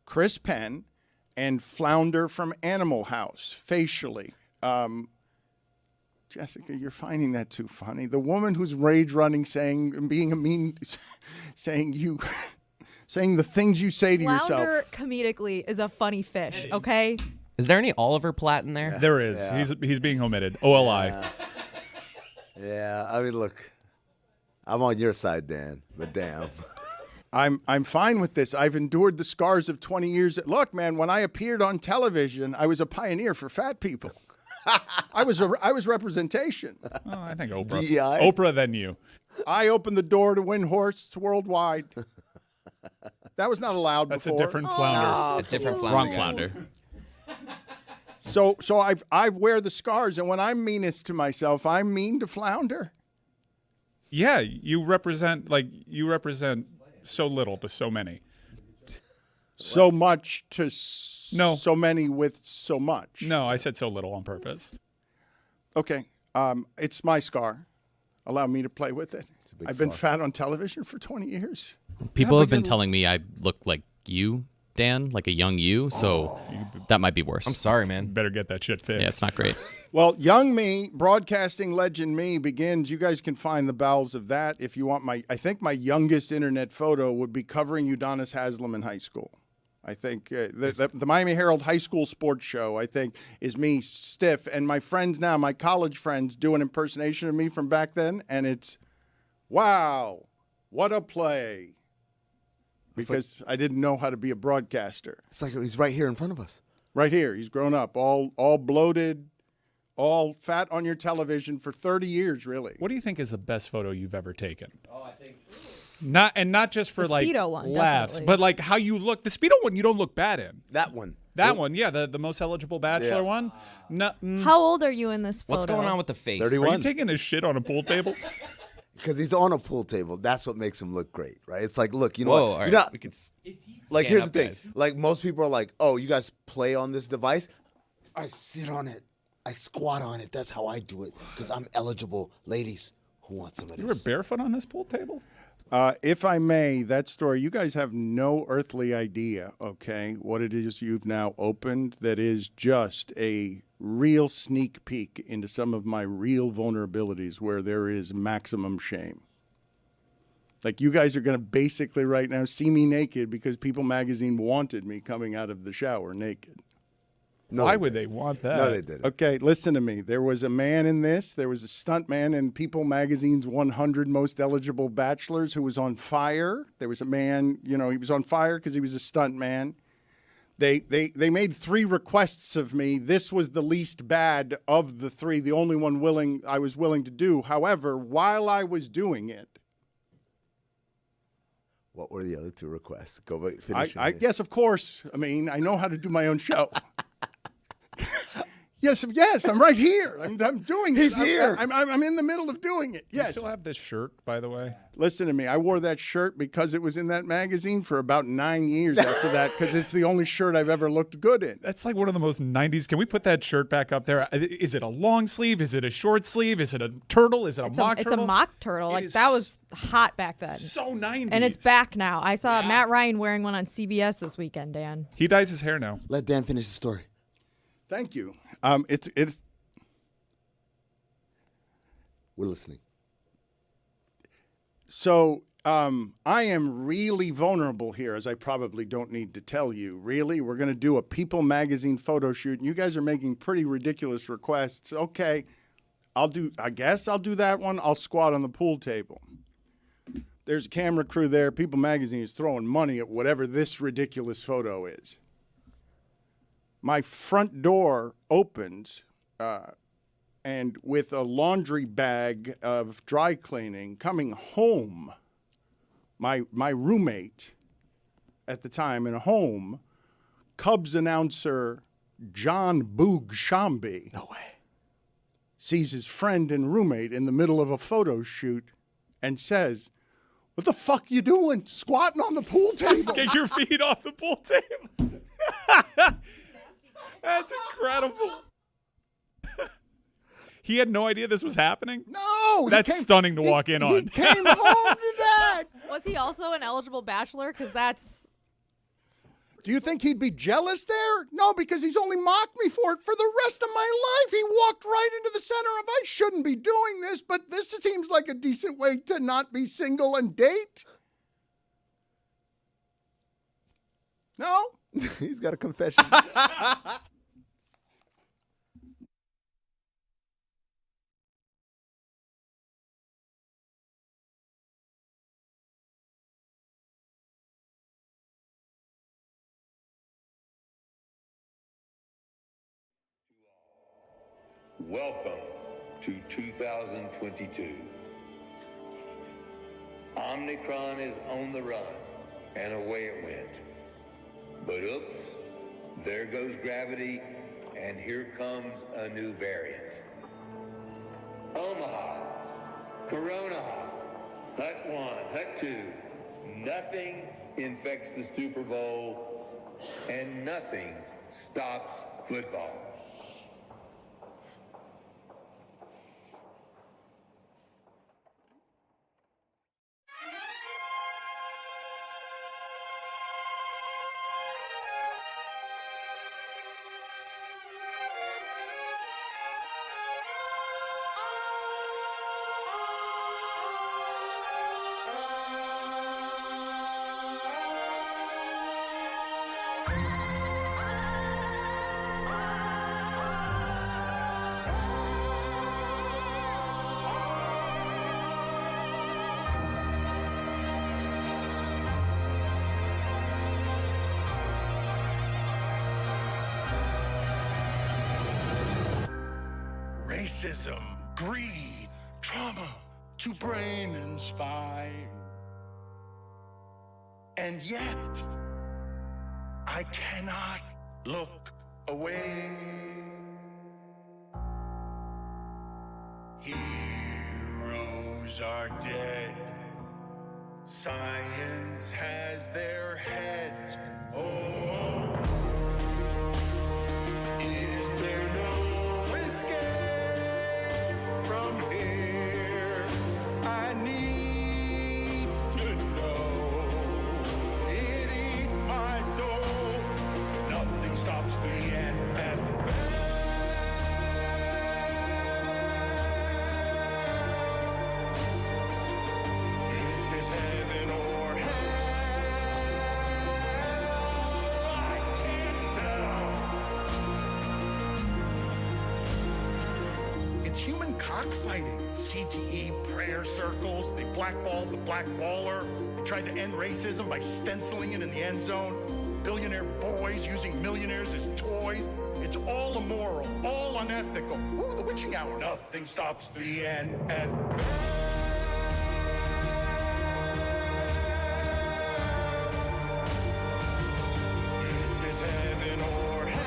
Chris Penn and Flounder from Animal House, facially. Jessica, you're finding that too funny. The woman who's rage running, saying, being a mean, saying the things you say to yourself. Flounder comedically is a funny fish, okay? Is there any Oliver Platt in there? There is. He's being omitted. OLI. Yeah, I mean, look, I'm on your side, Dan, but damn. I'm fine with this. I've endured the scars of 20 years. Look, man, when I appeared on television, I was a pioneer for fat people. I was representation. Oh, I think Oprah. DEI? Oprah, then you. I opened the door to win horses worldwide. That was not allowed That's before. a different flounder. A different flounder. Wrong guys. flounder. So I wear the scars, and when I'm meanest to myself, I'm mean to Flounder. Yeah, you represent so little to so many. So much to No. so many with so much. No, I said so little on purpose. Okay, it's my scar. Allow me to play with it. I've been fat on television for 20 years. People have been telling me I look like you, Dan, like a young you, so that might be worse. I'm sorry, man. Better get that shit fixed. Yeah, it's not great. Well, young me, broadcasting legend me begins. You guys can find the bowels of that if you want I think my youngest internet photo would be covering Udonis Haslem in high school. I think the Miami Herald High School Sports Show, I think, is me stiff. And my friends now, my college friends, do an impersonation of me from back then. And it's, wow, what a play. Because I didn't know how to be a broadcaster. It's like he's right here in front of us. Right here. He's grown up, all bloated, all fat on your television for 30 years, really. What do you think is the best photo you've ever taken? Oh, I think not just for The like Speedo one, laughs, definitely. but like how you look. The Speedo one you don't look bad in. That one. That one, yeah, the most eligible bachelor Yeah. one. No, How old are you in this photo? What's going on with the face? 31. are you taking a shit on a pool table? Because he's on a pool table. That's what makes him look great, right? It's like, look, you know Whoa, what? all right. You're not, We could like, stand here's up, the thing. guys. Like, most people are like, oh, you guys play on this device? I sit on it. I squat on it. That's how I do it because I'm eligible. Ladies, who want some of You were this? barefoot on this pool table? If I may, that story, you guys have no earthly idea, okay, what it is you've now opened that is just a real sneak peek into some of my real vulnerabilities where there is maximum shame. Like, you guys are going to basically right now see me naked because People Magazine wanted me coming out of the shower naked. No, Why would they want that? No, they didn't. Okay, listen to me. There was a man in this. There was a stunt man in People Magazine's 100 Most Eligible Bachelors who was on fire. There was a man, he was on fire because he was a stunt man. They made 3 requests of me. This was the least bad of the 3, the only one I was willing to do. However, while I was doing it, What were the other 2 requests? Go back, finish. yes, of course. I mean, I know how to do my own show. Yes, I'm right here. I'm doing it. He's here. I'm in the middle of doing it. You Yes. still have this shirt, by the way? Listen to me. I wore that shirt because it was in that magazine for about 9 years after that, because it's the only shirt I've ever looked good in. That's like one of the most 90s. Can we put that shirt back up there? Is it a long sleeve? Is it a short sleeve? Is it a turtle? Is it a mock turtle? It's a mock turtle. Like, that was hot back then. So 90s. And it's back now. I saw Matt Ryan wearing one on CBS this weekend, Dan. He dyes his hair now. Let Dan finish the story. Thank you. We're listening. So I am really vulnerable here, as I probably don't need to tell you. Really? We're going to do a People magazine photo shoot, and you guys are making pretty ridiculous requests. Okay, I guess I'll do that one. I'll squat on the pool table. There's a camera crew there. People magazine is throwing money at whatever this ridiculous photo is. My front door opens, and with a laundry bag of dry cleaning coming home, my roommate at the time in a home, Cubs announcer John Boog Shambi, sees his friend and roommate in the middle of a photo shoot and says, "What the fuck you doing? Squatting on the pool table?" Get your feet off the pool table. That's incredible. He had no idea this was happening? No! That's stunning to walk in on. He came home to that! Was he also an eligible bachelor? Because that's... Do you think he'd be jealous there? No, because he's only mocked me for it for the rest of my life. He walked right into the center of, I shouldn't be doing this, but this seems like a decent way to not be single and date. No? He's got a confession. Welcome to 2022. Omicron is on the run, and away it went. But oops, there goes gravity, and here comes a new variant. Omaha, Corona, Hut 1, Hut 2, nothing infects the Super Bowl, and nothing stops football. Racism, greed, trauma to brain and spine. And yet, I cannot look away. Heroes are dead. Science has their heads. Oh, is there no escape from here? I need to know. It eats my soul. Nothing stops the NFL. Is this heaven or hell? I can't tell. It's human cockfighting. CTE, prayer circles. They blackballed the black baller. They tried to end racism by stenciling it in the end zone. Billionaire boys using millionaires as toys. It's all immoral, all unethical. Ooh, the witching hour. Nothing stops the NFL. Is this heaven or hell?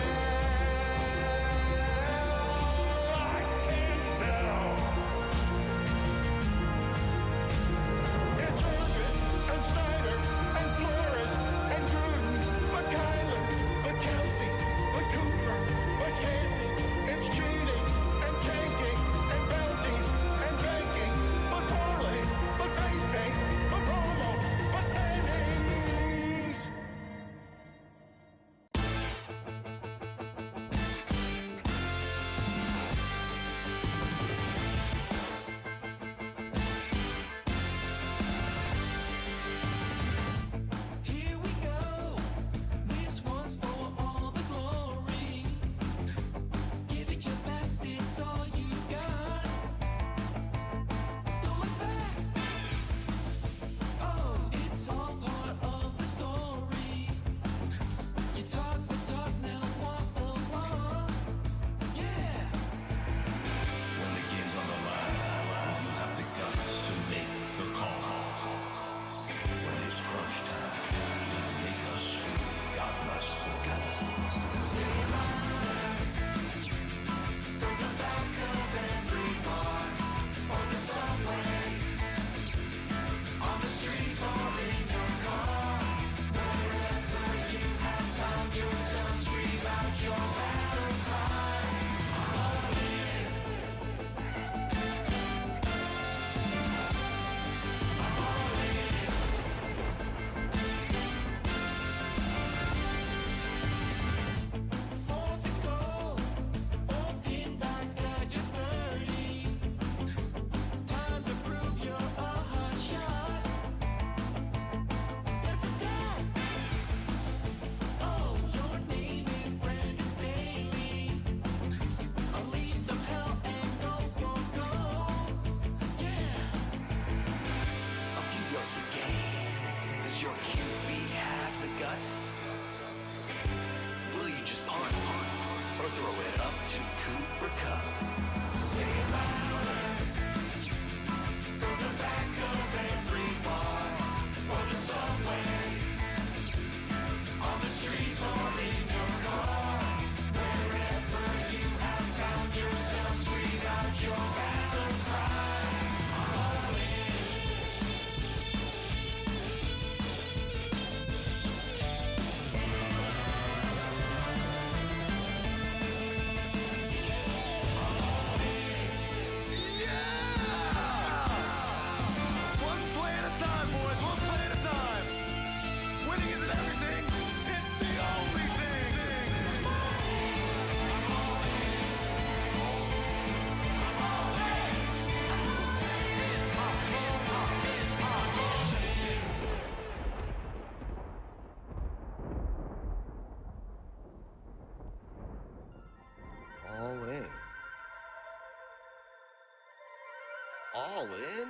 all in?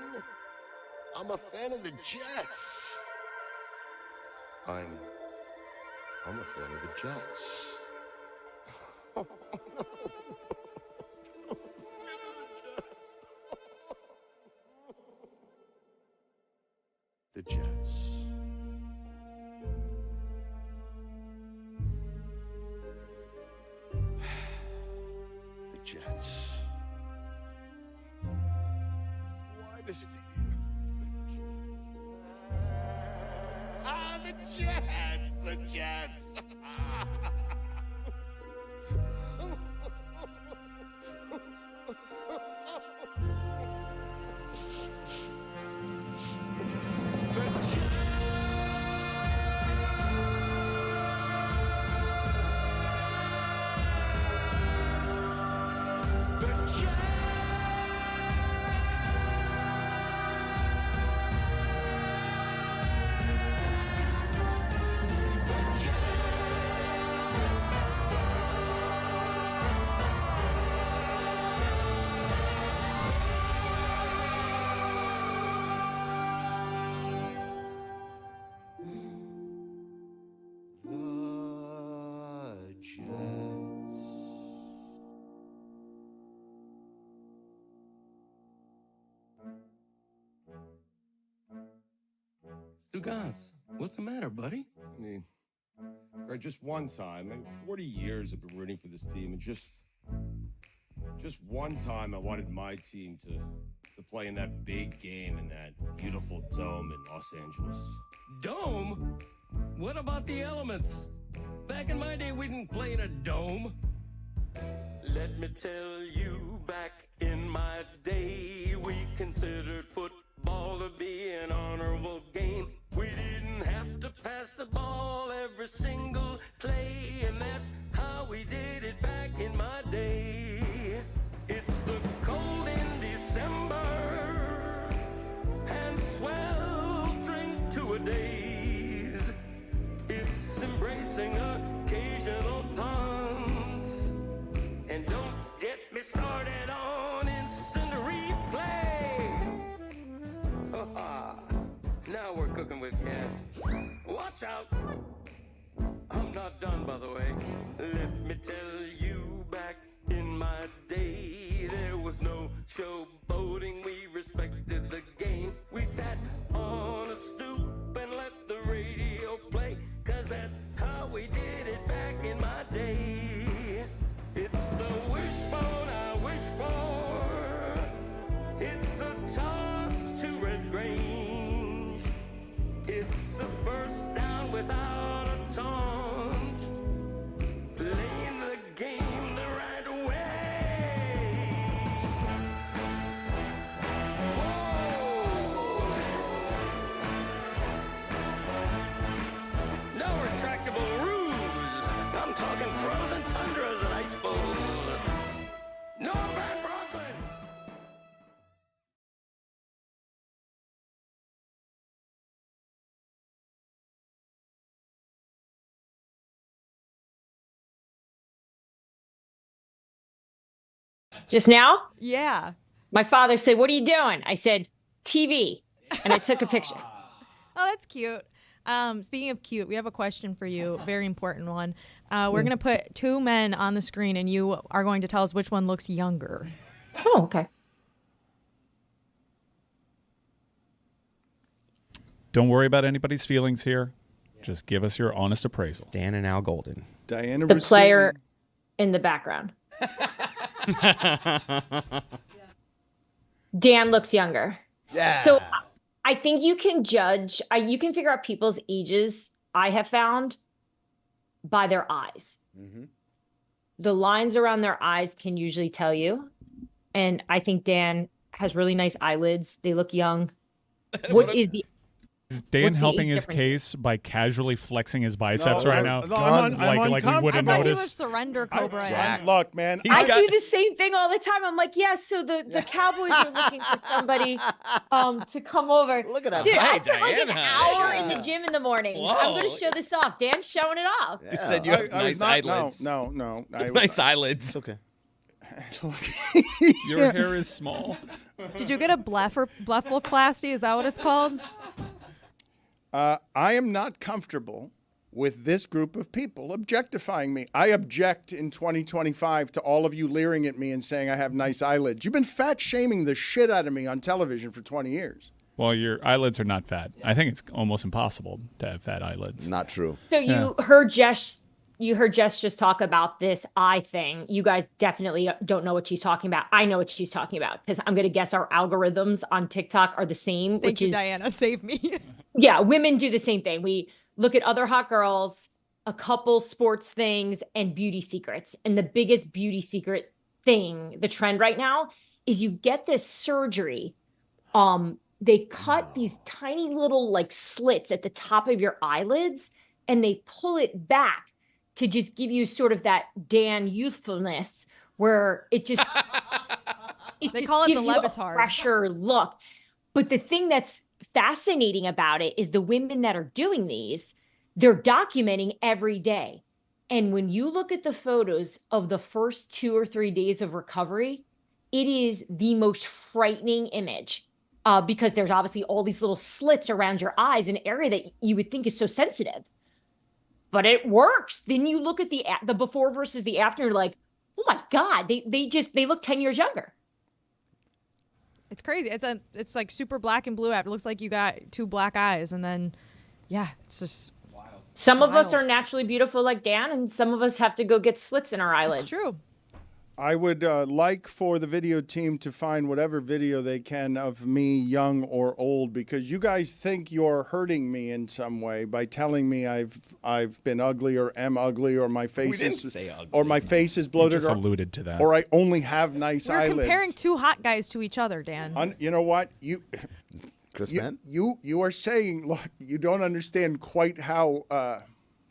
I'm a fan of the Jets. I'm a fan of the Jets. The Jets. The Jets. Why this team? The Jets! The Jets! Stugotz, what's the matter, buddy? I mean, right, just one time. I mean, 40 years I've been rooting for this team, and just one time I wanted my team to play in that big game in that beautiful dome in Los Angeles. Dome? What about the elements? Back in my day, we didn't play in a dome. Let me tell you, back in my day, we considered football to be an honorable game. We didn't have to pass the ball every single play, and that's how we did it back in my day. It's the cold in December and sweltering two-a-days. It's embracing occasional punts, and don't get me started on instant replay. Now we're cooking with gas. Watch out! I'm not done, by the way. Let me tell you, back in my day, there was no showboating. We respected the game. We sat on a stoop and let the radio play, 'cause that's how we did it back in my day. It's the wishbone I wish for. It's a toss to Red Grange. It's a first down without a taunt. Playing the game the right way. Whoa! No retractable roofs. I'm talking frozen tundras and ice bowls. No bad Brooklyn. Just now, Yeah. my father said, "What are you doing?" I said, "TV," and I took a picture. Oh, that's cute. Speaking of cute, we have a question for you. Very important one. We're going to put two men on the screen, and you are going to tell us which one looks younger. Oh, okay. Don't worry about anybody's feelings here. Just give us your honest appraisal. Dan and Al Golden. Diana The Rossini. player in the background. Dan looks younger. Yeah. So I think you can judge, you can figure out people's ages, I have found, by their eyes. Mm-hmm. The lines around their eyes can usually tell you. And I think Dan has really nice eyelids. They look young. What is the Is Dan What's the helping age his difference? case by casually flexing his biceps right now? No, I'm like we uncomfortable. wouldn't I thought he was notice. surrender Cobra. John, look, man. I do the same thing all the time. I'm like, yeah, so the Cowboys are looking for somebody to come over. Look at that. Dude, I Hey, put like an Diana. hour in the Yes. gym in the mornings. Whoa. I'm going to show this off. Dan's showing it off. You said you have I was nice not- eyelids. No. Nice eyelids. It's okay. Your hair is small. Did you get a blephaloplasty? Is that what it's called? I am not comfortable with this group of people objectifying me. I object in 2025 to all of you leering at me and saying I have nice eyelids. You've been fat shaming the shit out of me on television for 20 years. Well, your eyelids are not fat. I think it's almost impossible to have fat eyelids. Not true. So you heard Jess just talk about this eye thing. You guys definitely don't know what she's talking about. I know what she's talking about because I'm going to guess our algorithms on TikTok are the same. Thank you, Diana. Save me. Yeah, women do the same thing. We look at other hot girls, a couple sports things, and beauty secrets. And the biggest beauty secret thing, the trend right now, is you get this surgery. They cut these tiny little like slits at the top of your eyelids, and they pull it back to just give you sort of that Dan youthfulness, where it just they call it gives the you a Lebatard. fresher look. But the thing that's fascinating about it is the women that are doing these, they're documenting every day. And when you look at the photos of the first 2 or 3 days of recovery, it is the most frightening image. Because there's obviously all these little slits around your eyes, an area that you would think is so sensitive. But it works. Then you look at the before versus the after, and you're like, oh my God, they look 10 years younger. It's crazy. It's like super black and blue after. It looks like you got 2 black eyes, and then it's just wild. Some of us are naturally beautiful like Dan, and some of us have to go get slits in our eyelids. It's true. I would like for the video team to find whatever video they can of me, young or old, because you guys think you're hurting me in some way by telling me I've been ugly or am ugly or my face is bloated. You just alluded to that. Or I only have nice eyelids. We're comparing 2 hot guys to each other, Dan. You know what? Chris Penn? You are saying, look, you don't understand quite how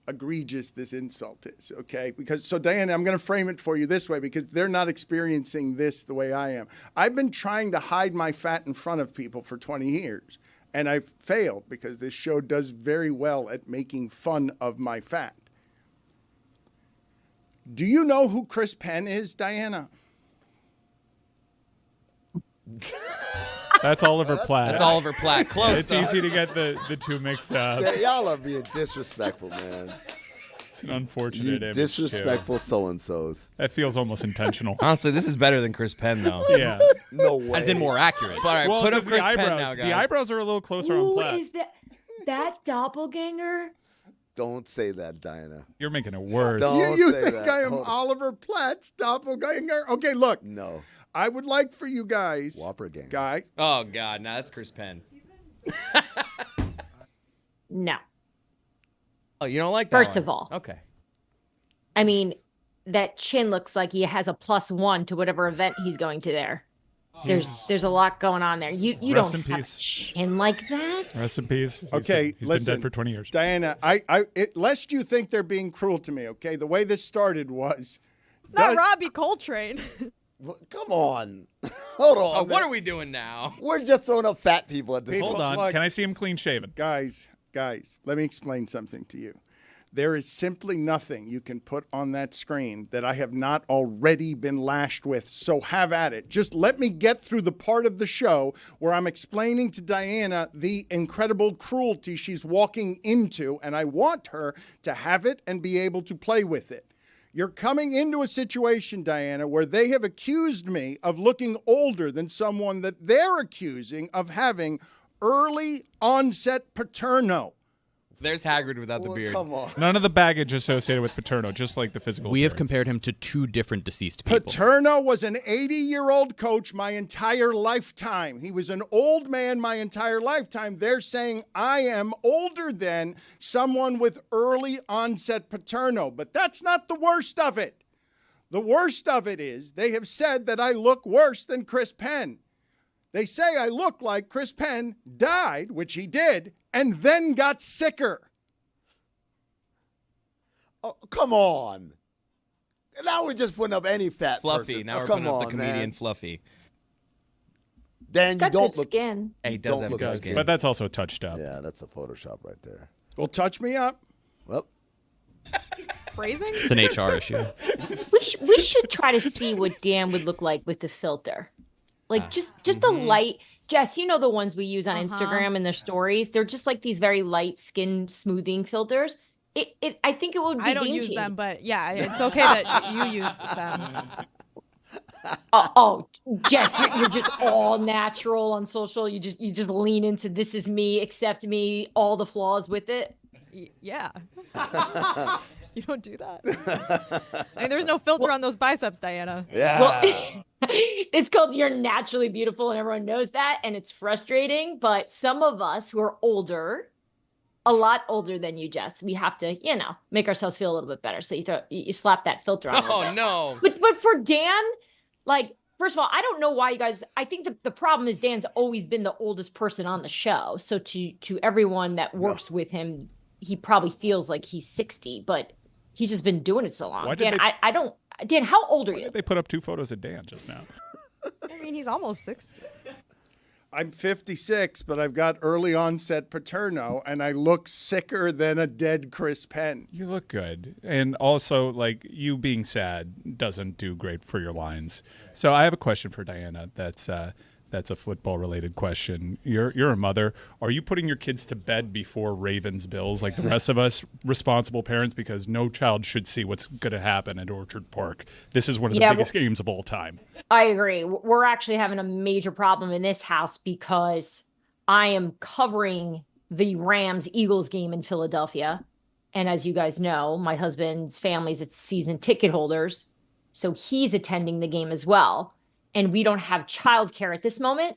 egregious this insult is, okay? So Diana, I'm going to frame it for you this way because they're not experiencing this the way I am. I've been trying to hide my fat in front of people for 20 years, and I've failed because this show does very well at making fun of my fat. Do you know who Chris Penn is, Diana? That's Oliver Platt. That's Oliver Platt. Close. It's easy to get the two mixed up. Yeah, y'all are being disrespectful, man. It's an unfortunate image, disrespectful so-and-sos. That feels almost intentional. Honestly, this is better than Chris Penn, though. Yeah. No way. As in more accurate. But all right, Well, put up because Chris the eyebrows. Penn now, guys. The eyebrows are a little closer on Who Platt. is that doppelganger? Don't say that, Diana. You're making it worse. You think I am Oliver Platt's doppelganger? Okay, look. No. I would like for you guys. Whopper gang. Guys. Oh, God. No, that's Chris Penn. No. Oh, you don't like that First one? of all. Okay. I mean, that chin looks like he has a +1 to whatever event he's going to there. There's a lot going on there. You Rest don't in have peace. a chin like that. Rest in peace. Okay, He's listen, been dead for 20 years. Diana, lest you think they're being cruel to me, okay? The way this started was... Not Robbie Coltrane. Come on. Hold on. Oh, what are we doing now? We're just throwing up fat people at this Hold on. Look, Can I see him clean shaven? Guys, let me explain something to you. There is simply nothing you can put on that screen that I have not already been lashed with, so have at it. Just let me get through the part of the show where I'm explaining to Diana the incredible cruelty she's walking into, and I want her to have it and be able to play with it. You're coming into a situation, Diana, where they have accused me of looking older than someone that they're accusing of having early onset paterno. There's Hagrid without the beard. Come on. None of the baggage associated with Paterno, just like the physical We have appearance. compared him to 2 different deceased people. Paterno was an 80-year-old coach my entire lifetime. He was an old man my entire lifetime. They're saying I am older than someone with early onset paterno. But that's not the worst of it. The worst of it is they have said that I look worse than Chris Penn. They say I look like Chris Penn died, which he did, and then got sicker. Oh, come on. Now we're just putting up any fat Fluffy. person. Now we're come putting up on, the comedian man. Fluffy. Dan, you Got don't good look. skin. Hey, he does Don't have look good like skin. him. But that's also touched up. Yeah, that's a Photoshop right there. Well, touch me up. Well, Phrasing? It's an HR issue. We should try to see what Dan would look like with the filter. Like just a light, Jess, you know the ones we use on Instagram and their stories. They're just like these very light skin smoothing filters. I think it would be I don't use them, but yeah, it's okay that you use them. Jess, you're just all natural on social. You just lean into this is me, accept me, all the flaws with it. Yeah. You don't do that. I mean, there's no filter on those biceps, Diana. Yeah. Well, it's called You're Naturally Beautiful, and everyone knows that, and it's frustrating. But some of us who are older, a lot older than you, Jess, we have to, make ourselves feel a little bit better. So you slap that filter on. Oh, no. But for Dan, like, first of all, I don't know why you guys, I think the problem is Dan's always been the oldest person on the show. So to everyone that works with him, he probably feels like he's 60, but he's just been doing it so long. Dan, Dan, how old are you? They put up 2 photos of Dan just now. I mean, he's almost 60. I'm 56, but I've got early onset paterno, and I look sicker than a dead Chris Penn. You look good. And also, like, you being sad doesn't do great for your lines. So I have a question for Diana that's a football-related question. You're a mother. Are you putting your kids to bed before Ravens-Bills like the rest of us responsible parents? Because no child should see what's going to happen at Orchard Park. This is one of the biggest games of all time. I agree. We're actually having a major problem in this house because I am covering the Rams-Eagles game in Philadelphia. And as you guys know, my husband's family's season ticket holders. So he's attending the game as well. And we don't have childcare at this moment.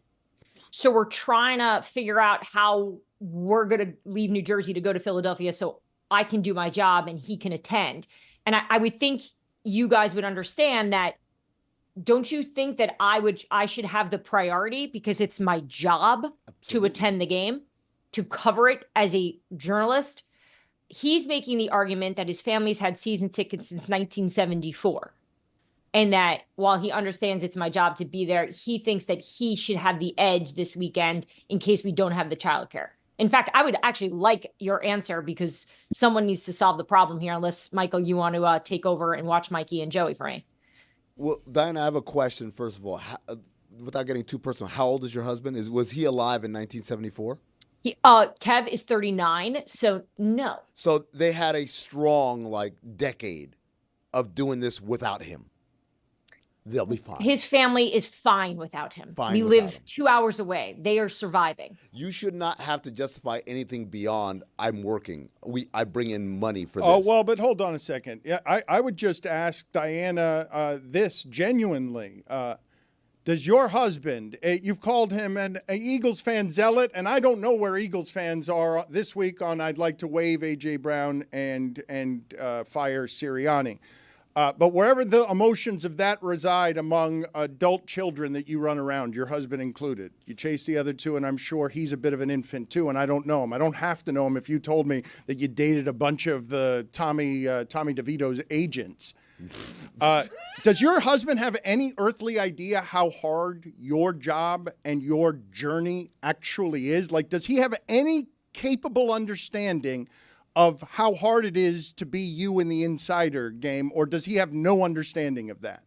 So we're trying to figure out how we're going to leave New Jersey to go to Philadelphia so I can do my job and he can attend. And I would think you guys would understand that. Don't you think that I should have the priority because it's my job to attend the game, to cover it as a journalist? He's making the argument that his family's had season tickets since 1974. And that while he understands it's my job to be there, he thinks that he should have the edge this weekend in case we don't have the childcare. In fact, I would actually like your answer because someone needs to solve the problem here, unless, Michael, you want to take over and watch Mikey and Joey for me. Well, Diana, I have a question, first of all. Without getting too personal, how old is your husband? Was he alive in 1974? Kev is 39, so no. So they had a strong, decade of doing this without him. They'll be fine. His family is fine without him. We live 2 hours away. They are surviving. You should not have to justify anything beyond I'm working. I bring in money for this. Oh, well, but hold on a second. Yeah, I would just ask Diana this genuinely. Does your husband, you've called him an Eagles fan zealot, and I don't know where Eagles fans are this week on I'd like to waive A.J. Brown and fire Sirianni. But wherever the emotions of that reside among adult children that you run around, your husband included, you chase the other two, and I'm sure he's a bit of an infant too, and I don't know him. I don't have to know him if you told me that you dated a bunch of the Tommy DeVito's agents. Does your husband have any earthly idea how hard your job and your journey actually is? Like, does he have any capable understanding of how hard it is to be you in the insider game, or does he have no understanding of that?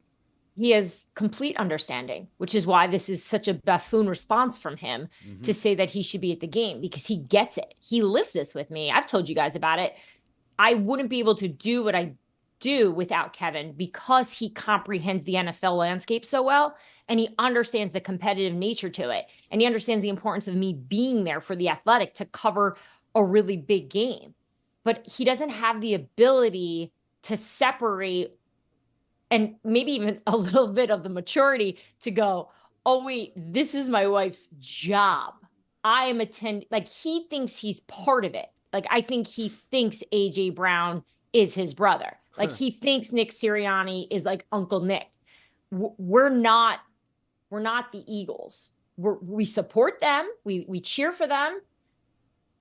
He has complete understanding, which is why this is such a buffoon response from him to say that he should be at the game, because he gets it. He lives this with me. I've told you guys about it. I wouldn't be able to do what I do without Kevin because he comprehends the NFL landscape so well, and he understands the competitive nature to it. And he understands the importance of me being there for the Athletic to cover a really big game. But he doesn't have the ability to separate and maybe even a little bit of the maturity to go, oh, wait, this is my wife's job. I am he thinks he's part of it. Like, I think he thinks A.J. Brown is his brother. Like, he thinks Nick Sirianni is like Uncle Nick. We're not the Eagles. We support them. We cheer for them.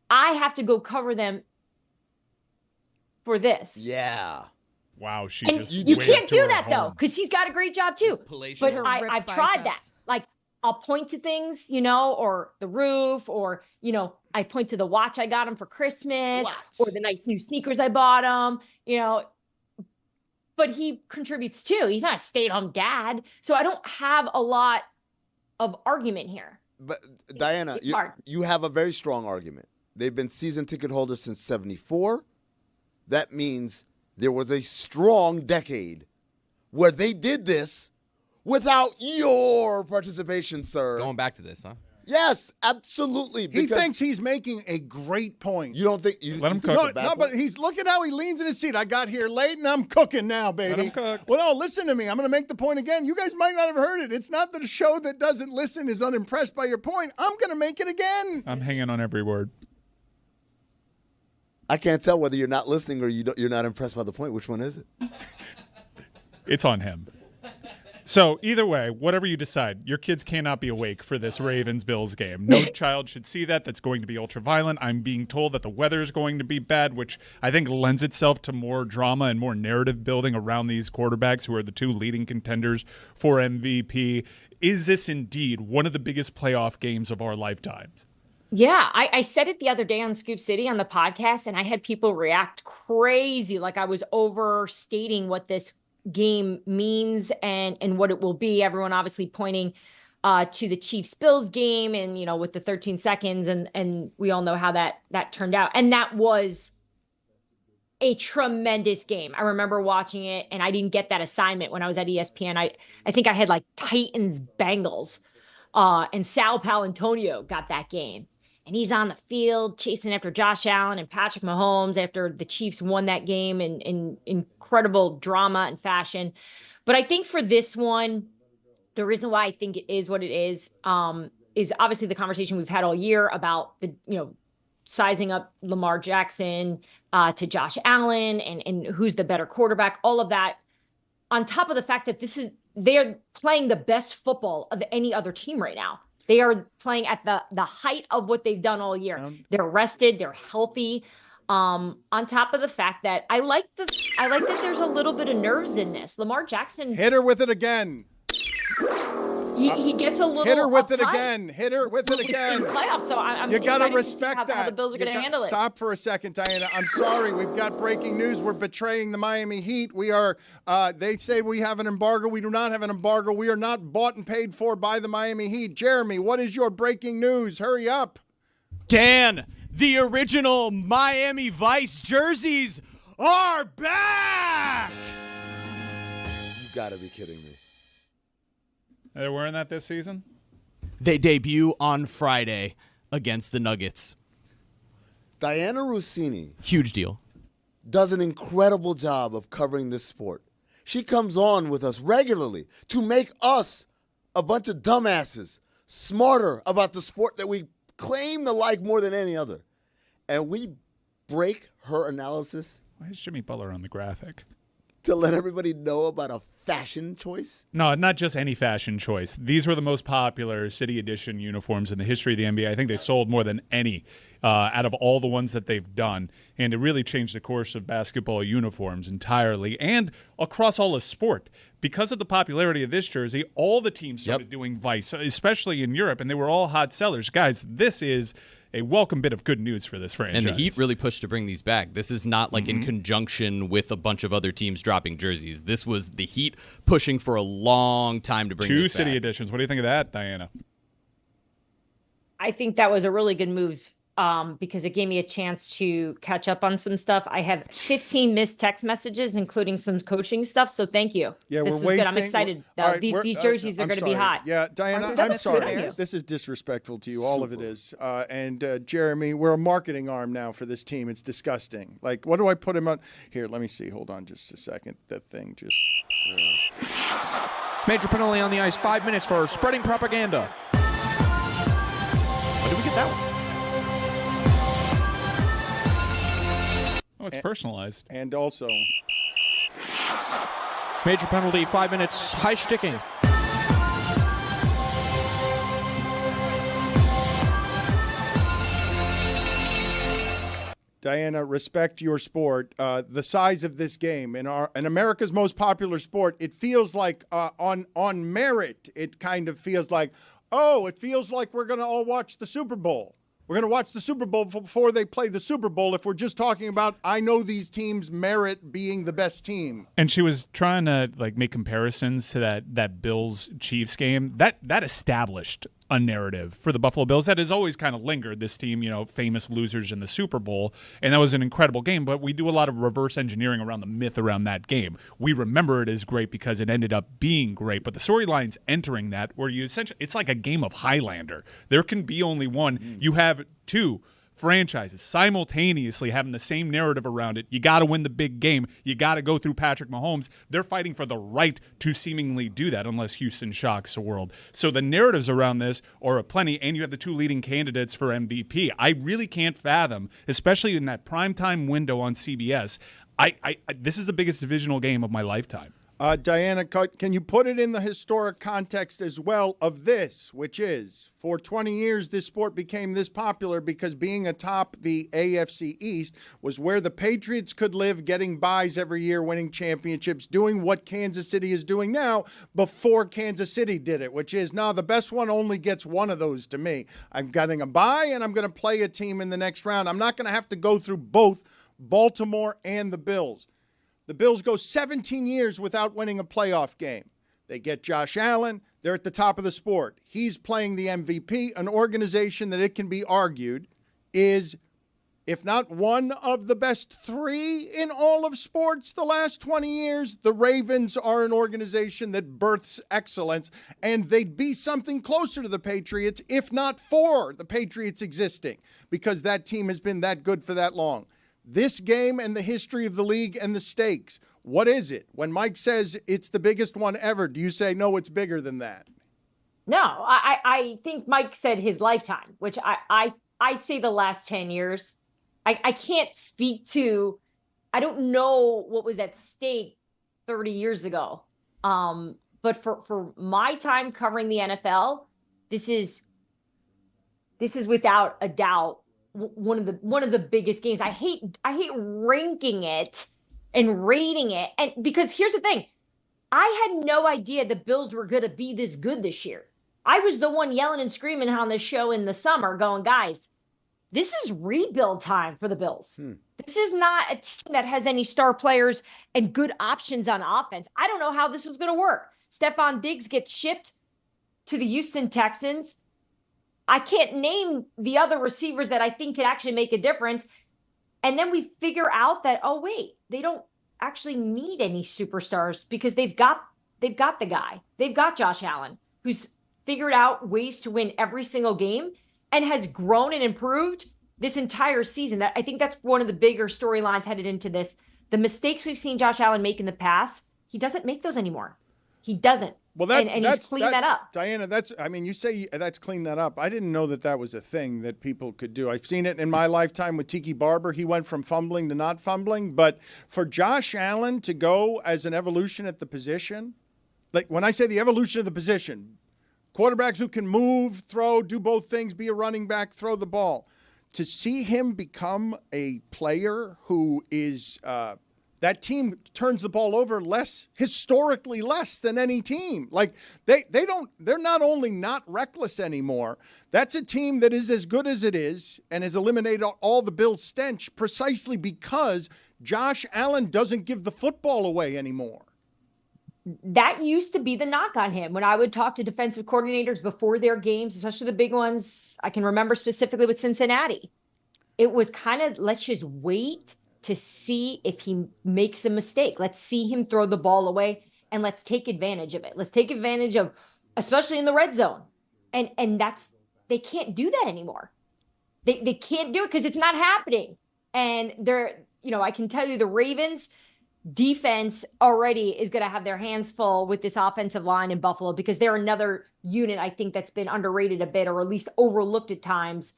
I have to go cover them for this. Yeah. Wow, you can't do that though, because he's got a great job too. But I've tried that. Like, I'll point to things, or the roof, or I point to the watch I got him for Christmas, or the nice new sneakers I bought him. But he contributes too. He's not a stay-at-home dad, so I don't have a lot of argument here. But Diana, you have a very strong argument. They've been season ticket holders since 74. That means there was a strong decade where they did this without your participation, sir. Going back to this, huh? Yes, absolutely. He thinks he's making a great point. You don't think let him cook? No, but look at how he leans in his seat. I got here late and I'm cooking now, baby. Let him cook. Well, no, listen to me. I'm going to make the point again. You guys might not have heard it. It's not that a show that doesn't listen is unimpressed by your point. I'm going to make it again. I'm hanging on every word. I can't tell whether you're not listening or you're not impressed by the point. Which one is it? It's on him. So either way, whatever you decide, your kids cannot be awake for this Ravens-Bills game. No child should see that. That's going to be ultra-violent. I'm being told that the weather is going to be bad, which I think lends itself to more drama and more narrative building around these quarterbacks who are the two leading contenders for MVP. Is this indeed one of the biggest playoff games of our lifetimes? Yeah, I said it the other day on Scoop City on the podcast, and I had people react crazy, like I was overstating what this game means and what it will be. Everyone obviously pointing to the Chiefs-Bills game and, you know, with the 13 seconds and we all know how that turned out. And that was a tremendous game. I remember watching it and I didn't get that assignment when I was at ESPN. I think I had like Titans-Bengals and Sal Palantonio got that game. And he's on the field chasing after Josh Allen and Patrick Mahomes after the Chiefs won that game in incredible drama and fashion. But I think for this one, the reason why I think it is what it is obviously the conversation we've had all year about the, you know, sizing up Lamar Jackson to Josh Allen and who's the better quarterback, all of that. On top of the fact that they're playing the best football of any other team right now. They are playing at the height of what they've done all year. They're rested. They're healthy. On top of the fact that I like that there's a little bit of nerves in this. Lamar Jackson hit her with it again. He gets a little hit her with it uptight. again. Hit her with it again. Playoffs, so I'm you gotta excited respect to see that. how the Bills are going to handle it. Stop for a second, Diana. I'm sorry. We've got breaking news. We're betraying the Miami Heat. We are. They say we have an embargo. We do not have an embargo. We are not bought and paid for by the Miami Heat. Jeremy, what is your breaking news? Hurry up. Dan, the original Miami Vice jerseys are back! You got to be kidding me. They're wearing that this season? They debut on Friday against the Nuggets. Diana Rossini. Huge deal. Does an incredible job of covering this sport. She comes on with us regularly to make us, a bunch of dumbasses, smarter about the sport that we claim to like more than any other. And we break her analysis. Why is Jimmy Butler on the graphic? To let everybody know about a fashion choice? No, not just any fashion choice. These were the most popular City Edition uniforms in the history of the NBA. I think they sold more than any out of all the ones that they've done. And it really changed the course of basketball uniforms entirely and across all of sport. Because of the popularity of this jersey, all the teams started doing Vice, especially in Europe, and they were all hot sellers. Guys, this is a welcome bit of good news for this franchise. And the Heat really pushed to bring these back. This is not like in conjunction with a bunch of other teams dropping jerseys. This was the Heat pushing for a long time to bring Two this City back. Editions. What do you think of that, Diana? I think that was a really good move because it gave me a chance to catch up on some stuff. I have 15 missed text messages, including some coaching stuff. So thank you. Yeah, this we're was wasting. good. I'm excited. Right, These jerseys are going to be hot. Yeah, Diana, I'm sorry. This is disrespectful to you. All of it is. And Jeremy, we're a marketing arm now for this team. It's disgusting. Like, what do I put him on? Here, let me see. Hold on just a second. That thing just. Major penalty on the ice. 5 minutes for spreading propaganda. When did we get that one? Oh, it's personalized. And also. Major penalty, 5 minutes, high sticking. Diana, respect your sport. The size of this game in America's most popular sport, it feels like on merit. It kind of feels like, it feels like we're going to all watch the Super Bowl. We're going to watch the Super Bowl before they play the Super Bowl if we're just talking about, I know these teams merit being the best team. And she was trying to make comparisons to that Bills-Chiefs game. That established a narrative for the Buffalo Bills that has always kind of lingered. This team, famous losers in the Super Bowl, and that was an incredible game, but we do a lot of reverse engineering around the myth around that game. We remember it as great because it ended up being great, but the storylines entering that where you essentially, it's like a game of Highlander. There can be only one. You have two franchises simultaneously having the same narrative around it. You got to win the big game. You got to go through Patrick Mahomes. They're fighting for the right to seemingly do that unless Houston shocks the world. So the narratives around this are aplenty, and you have the two leading candidates for MVP. I really can't fathom, especially in that primetime window on CBS. This is the biggest divisional game of my lifetime. Diana, can you put it in the historic context as well of this, which is, for 20 years, this sport became this popular because being atop the AFC East was where the Patriots could live, getting byes every year, winning championships, doing what Kansas City is doing now before Kansas City did it, which is, the best one only gets one of those to me. I'm getting a bye, and I'm going to play a team in the next round. I'm not going to have to go through both Baltimore and the Bills. The Bills go 17 years without winning a playoff game. They get Josh Allen. They're at the top of the sport. He's playing the MVP, an organization that it can be argued is, if not one of the best three in all of sports the last 20 years. The Ravens are an organization that births excellence, and they'd be something closer to the Patriots, if not for the Patriots existing, because that team has been that good for that long. This game and the history of the league and the stakes, what is it? When Mike says it's the biggest one ever, do you say, no, it's bigger than that? No, I think Mike said his lifetime, which I'd say the last 10 years. I can't speak to, I don't know what was at stake 30 years ago. But for my time covering the NFL, this is without a doubt one of the biggest games. I hate ranking it and rating it, and because here's the thing, I had no idea the Bills were going to be this good this year. I was the one yelling and screaming on the show in the summer, going, guys, this is rebuild time for the Bills. This is not a team that has any star players and good options on offense. I don't know how this is going to work. Stephon Diggs gets shipped to the Houston Texans. I can't name the other receivers that I think could actually make a difference. And then we figure out that, oh, wait, they don't actually need any superstars because they've got the guy. They've got Josh Allen, who's figured out ways to win every single game and has grown and improved this entire season. That I think that's one of the bigger storylines headed into this. The mistakes we've seen Josh Allen make in the past, he doesn't make those anymore. He doesn't. Well, and he's cleaned that up. Diana, you say that's cleaned that up. I didn't know that was a thing that people could do. I've seen it in my lifetime with Tiki Barber. He went from fumbling to not fumbling. But for Josh Allen to go as an evolution at the position, like when I say the evolution of the position, quarterbacks who can move, throw, do both things, be a running back, throw the ball, to see him become a player who is that team turns the ball over historically less than any team. Like they're not only not reckless anymore. That's a team that is as good as it is and has eliminated all the Bills' stench precisely because Josh Allen doesn't give the football away anymore. That used to be the knock on him. When I would talk to defensive coordinators before their games, especially the big ones, I can remember specifically with Cincinnati, it was kind of, let's just wait to see if he makes a mistake. Let's see him throw the ball away and let's take advantage of it. Let's take advantage of, especially in the red zone. And they can't do that anymore. They can't do it because it's not happening. And I can tell you the Ravens defense already is going to have their hands full with this offensive line in Buffalo because they're another unit I think that's been underrated a bit or at least overlooked at times.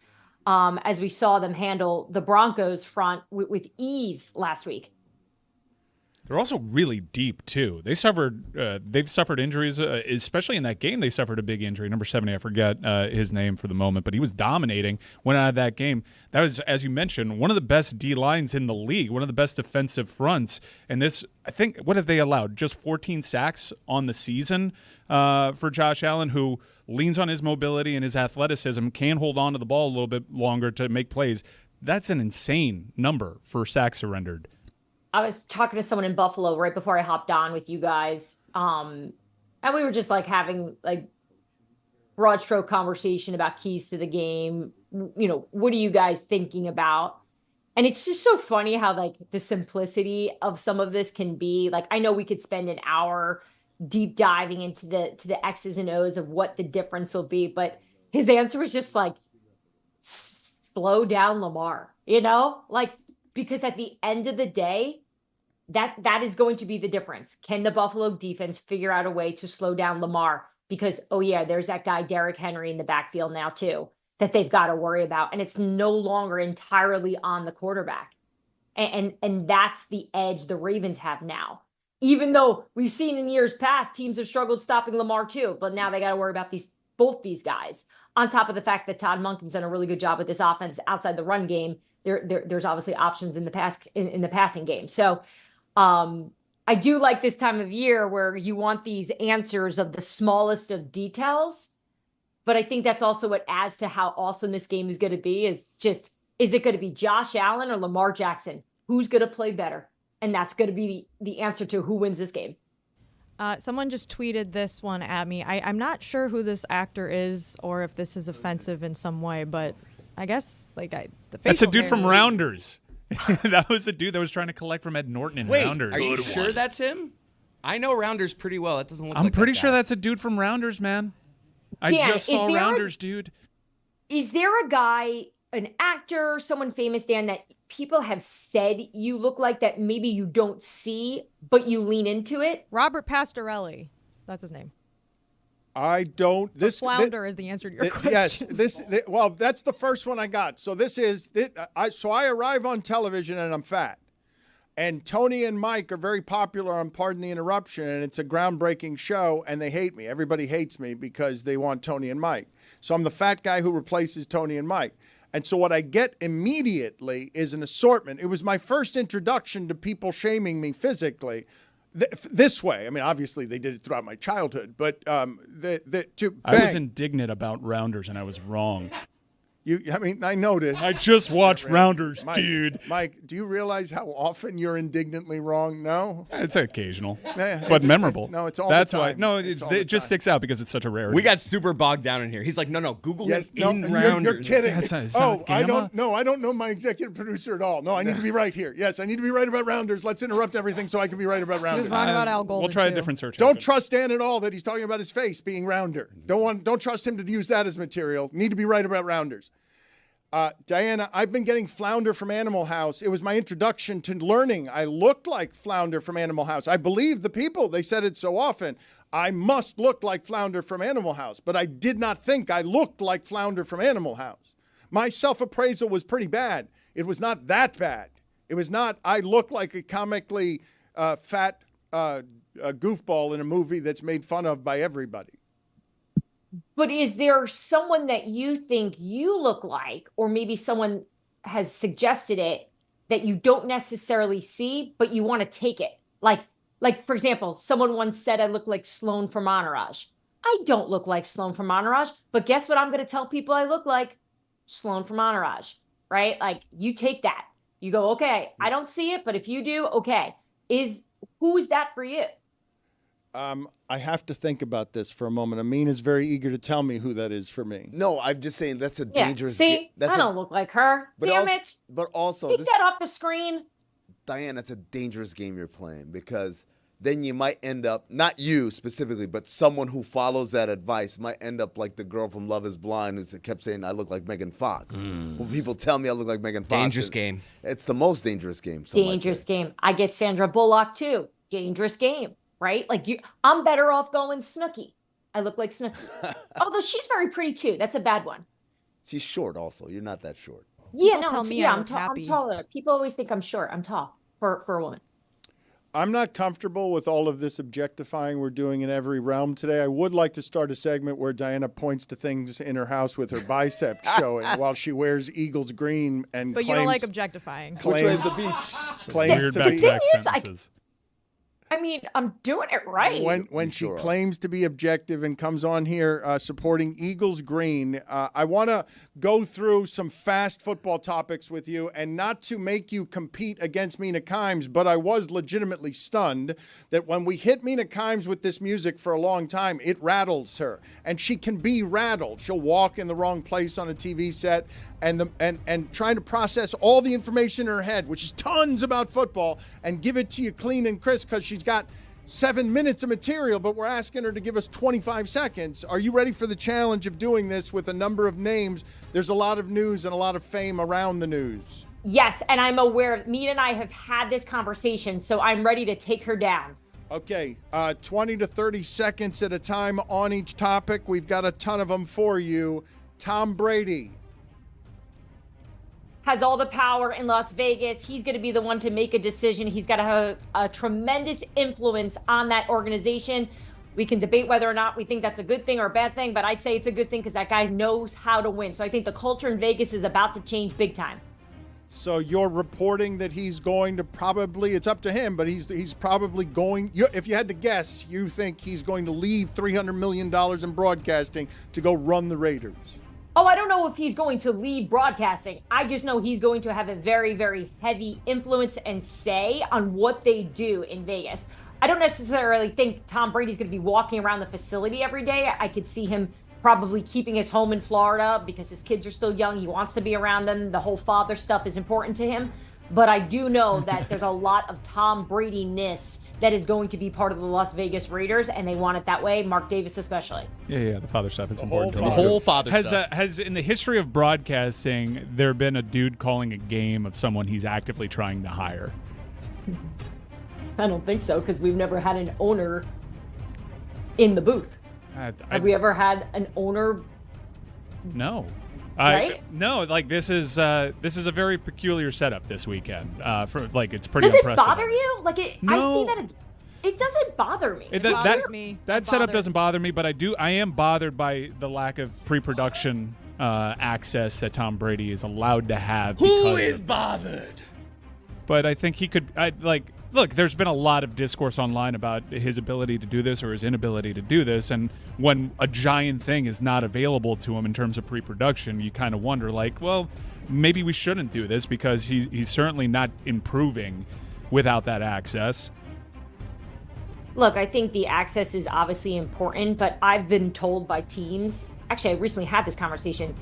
As we saw them handle the Broncos front with ease last week. They're also really deep too. They've suffered injuries, especially in that game. They suffered a big injury. Number 70, I forget his name for the moment, but he was dominating. Went out of that game. That was, as you mentioned, one of the best D lines in the league, one of the best defensive fronts. And this, I think, what have they allowed? Just 14 sacks on the season for Josh Allen, who leans on his mobility and his athleticism, can hold on to the ball a little bit longer to make plays. That's an insane number for sacks surrendered. I was talking to someone in Buffalo right before I hopped on with you guys. And we were just like having like broad stroke conversation about keys to the game. You know, what are you guys thinking about? And it's just so funny how like the simplicity of some of this can be. Like, I know we could spend an hour deep diving into the X's and O's of what the difference will be, but his answer was just like, slow down Lamar, you know, like, because at the end of the day, that is going to be the difference. Can the Buffalo defense figure out a way to slow down Lamar? Because, oh yeah, there's that guy, Derrick Henry, in the backfield now too, that they've got to worry about. And it's no longer entirely on the quarterback. And that's the edge the Ravens have now. Even though we've seen in years past, teams have struggled stopping Lamar too, but now they got to worry about both these guys. On top of the fact that Todd Monken's done a really good job with this offense outside the run game. There's obviously options in the passing game. So I do like this time of year where you want these answers of the smallest of details. But I think that's also what adds to how awesome this game is going to be is it going to be Josh Allen or Lamar Jackson? Who's going to play better? And that's going to be the answer to who wins this game. Someone just tweeted this one at me. I'm not sure who this actor is or if this is offensive in some way, but I guess that's a dude from Rounders. That was a dude that was trying to collect from Ed Norton in Rounders. Are you sure that's him? I know Rounders pretty well. That doesn't look I'm like pretty that sure guy. that's a dude from Rounders, man. I Dan, just saw Rounders, dude. Is there a guy, an actor, someone famous, Dan, that people have said you look like that maybe you don't see, but you lean into it? Robert Pastorelli. That's his name. I don't. This flounder is the answer to your question. Yes. Well, that's the first one I got. So this is. So I arrive on television and I'm fat, and Tony and Mike are very popular on Pardon the Interruption, and it's a groundbreaking show, and they hate me. Everybody hates me because they want Tony and Mike. So I'm the fat guy who replaces Tony and Mike. And so what I get immediately is an assortment. It was my first introduction to people shaming me physically. This way. I mean, obviously they did it throughout my childhood, but I was indignant about Rounders, and I was wrong. I noticed. I just watched Rounders, dude. Mike, do you realize how often you're indignantly wrong? No? It's occasional, but memorable. No, it's all That's the time. Why. No, it just sticks out because it's such a rarity. We got super bogged down in here. He's like, no, Google him in Rounders. You're kidding. I don't know my executive producer at all. No, I need to be right here. Yes, I need to be right about Rounders. Let's interrupt everything so I can be right about Rounders. He was wrong about Al Golden, We'll try too. a different search. Don't trust Dan at all that he's talking about his face being rounder. Don't trust him to use that as material. Need to be right about Rounders. Diana, I've been getting Flounder from Animal House. It was my introduction to learning. I looked like Flounder from Animal House. I believe the people. They said it so often. I must look like Flounder from Animal House. But I did not think I looked like Flounder from Animal House. My self-appraisal was pretty bad. It was not that bad. It was not, I look like a comically fat goofball in a movie that's made fun of by everybody. But is there someone that you think you look like, or maybe someone has suggested it that you don't necessarily see, but you want to take it? Like for example, someone once said I look like Sloane from Entourage. I don't look like Sloane from Entourage, but guess what I'm going to tell people I look like? Sloane from Entourage, right? Like, you take that. You go, okay, I don't see it, but if you do, okay. Who is that for you? I have to think about this for a moment. Amin is very eager to tell me who that is for me. No, I'm just saying that's a dangerous game. See, I don't look like her. Damn it. But also, take that off the screen. Diane, that's a dangerous game you're playing, because then you might end up, not you specifically, but someone who follows that advice might end up like the girl from Love is Blind who kept saying I look like Megan Fox. When people tell me I look like Megan Fox. Dangerous game. It's the most dangerous game. Dangerous game. I get Sandra Bullock too. Dangerous game. Right? Like, I'm better off going Snooki. I look like Snooki. Although she's very pretty too. That's a bad one. She's short also. You're not that short. Yeah, I'm taller. People always think I'm short. I'm tall for a woman. I'm not comfortable with all of this objectifying we're doing in every realm today. I would like to start a segment where Diana points to things in her house with her biceps showing while she wears Eagles green and But claims, you don't like objectifying. Which way is the beach? claims Weird to be back-to-back The thing is, sentences. I mean, I'm doing it right. when she claims to be objective and comes on here supporting Eagles green. I want to go through some fast football topics with you, and not to make you compete against Mina Kimes, but I was legitimately stunned that when we hit Mina Kimes with this music for a long time, it rattles her, and she can be rattled. She'll walk in the wrong place on a TV set and trying to process all the information in her head, which is tons about football, and give it to you clean and crisp because she's got 7 minutes of material, but we're asking her to give us 25 seconds. Are you ready for the challenge of doing this with a number of names? There's a lot of news and a lot of fame around the news. Yes, and I'm aware. Mina and I have had this conversation, so I'm ready to take her down. Okay, 20 to 30 seconds at a time on each topic. We've got a ton of them for you. Tom Brady. Has all the power in Las Vegas. He's going to be the one to make a decision. He's got to have a tremendous influence on that organization. We can debate whether or not we think that's a good thing or a bad thing, but I'd say it's a good thing because that guy knows how to win. So I think the culture in Vegas is about to change big time. So you're reporting that he's going to probably, it's up to him, but he's probably going, if you had to guess, you think he's going to leave $300 million in broadcasting to go run the Raiders. Oh, I don't know if he's going to lead broadcasting. I just know he's going to have a very, very heavy influence and say on what they do in Vegas. I don't necessarily think Tom Brady's going to be walking around the facility every day. I could see him probably keeping his home in Florida because his kids are still young. He wants to be around them. The whole father stuff is important to him. But I do know that there's a lot of Tom Brady-ness that is going to be part of the Las Vegas Raiders, and they want it that way, Mark Davis especially. Yeah, the father stuff is important. The whole father stuff. Has in the history of broadcasting there been a dude calling a game of someone he's actively trying to hire? I don't think so, because we've never had an owner in the booth. Have we ever had an owner? No. Right? No, like this is a very peculiar setup this weekend. It's pretty. Does it unprecedented. bother you? No. I see that it doesn't bother me. It bothers me. That setup doesn't bother me, but I am bothered by the lack of pre-production access that Tom Brady is allowed to have. Who is bothered? But I think he could. Look, there's been a lot of discourse online about his ability to do this or his inability to do this, and when a giant thing is not available to him in terms of pre-production, you kind of wonder, well, maybe we shouldn't do this because he's certainly not improving without that access. Look, I think the access is obviously important, but I've been told by teams, actually I recently had this conversation,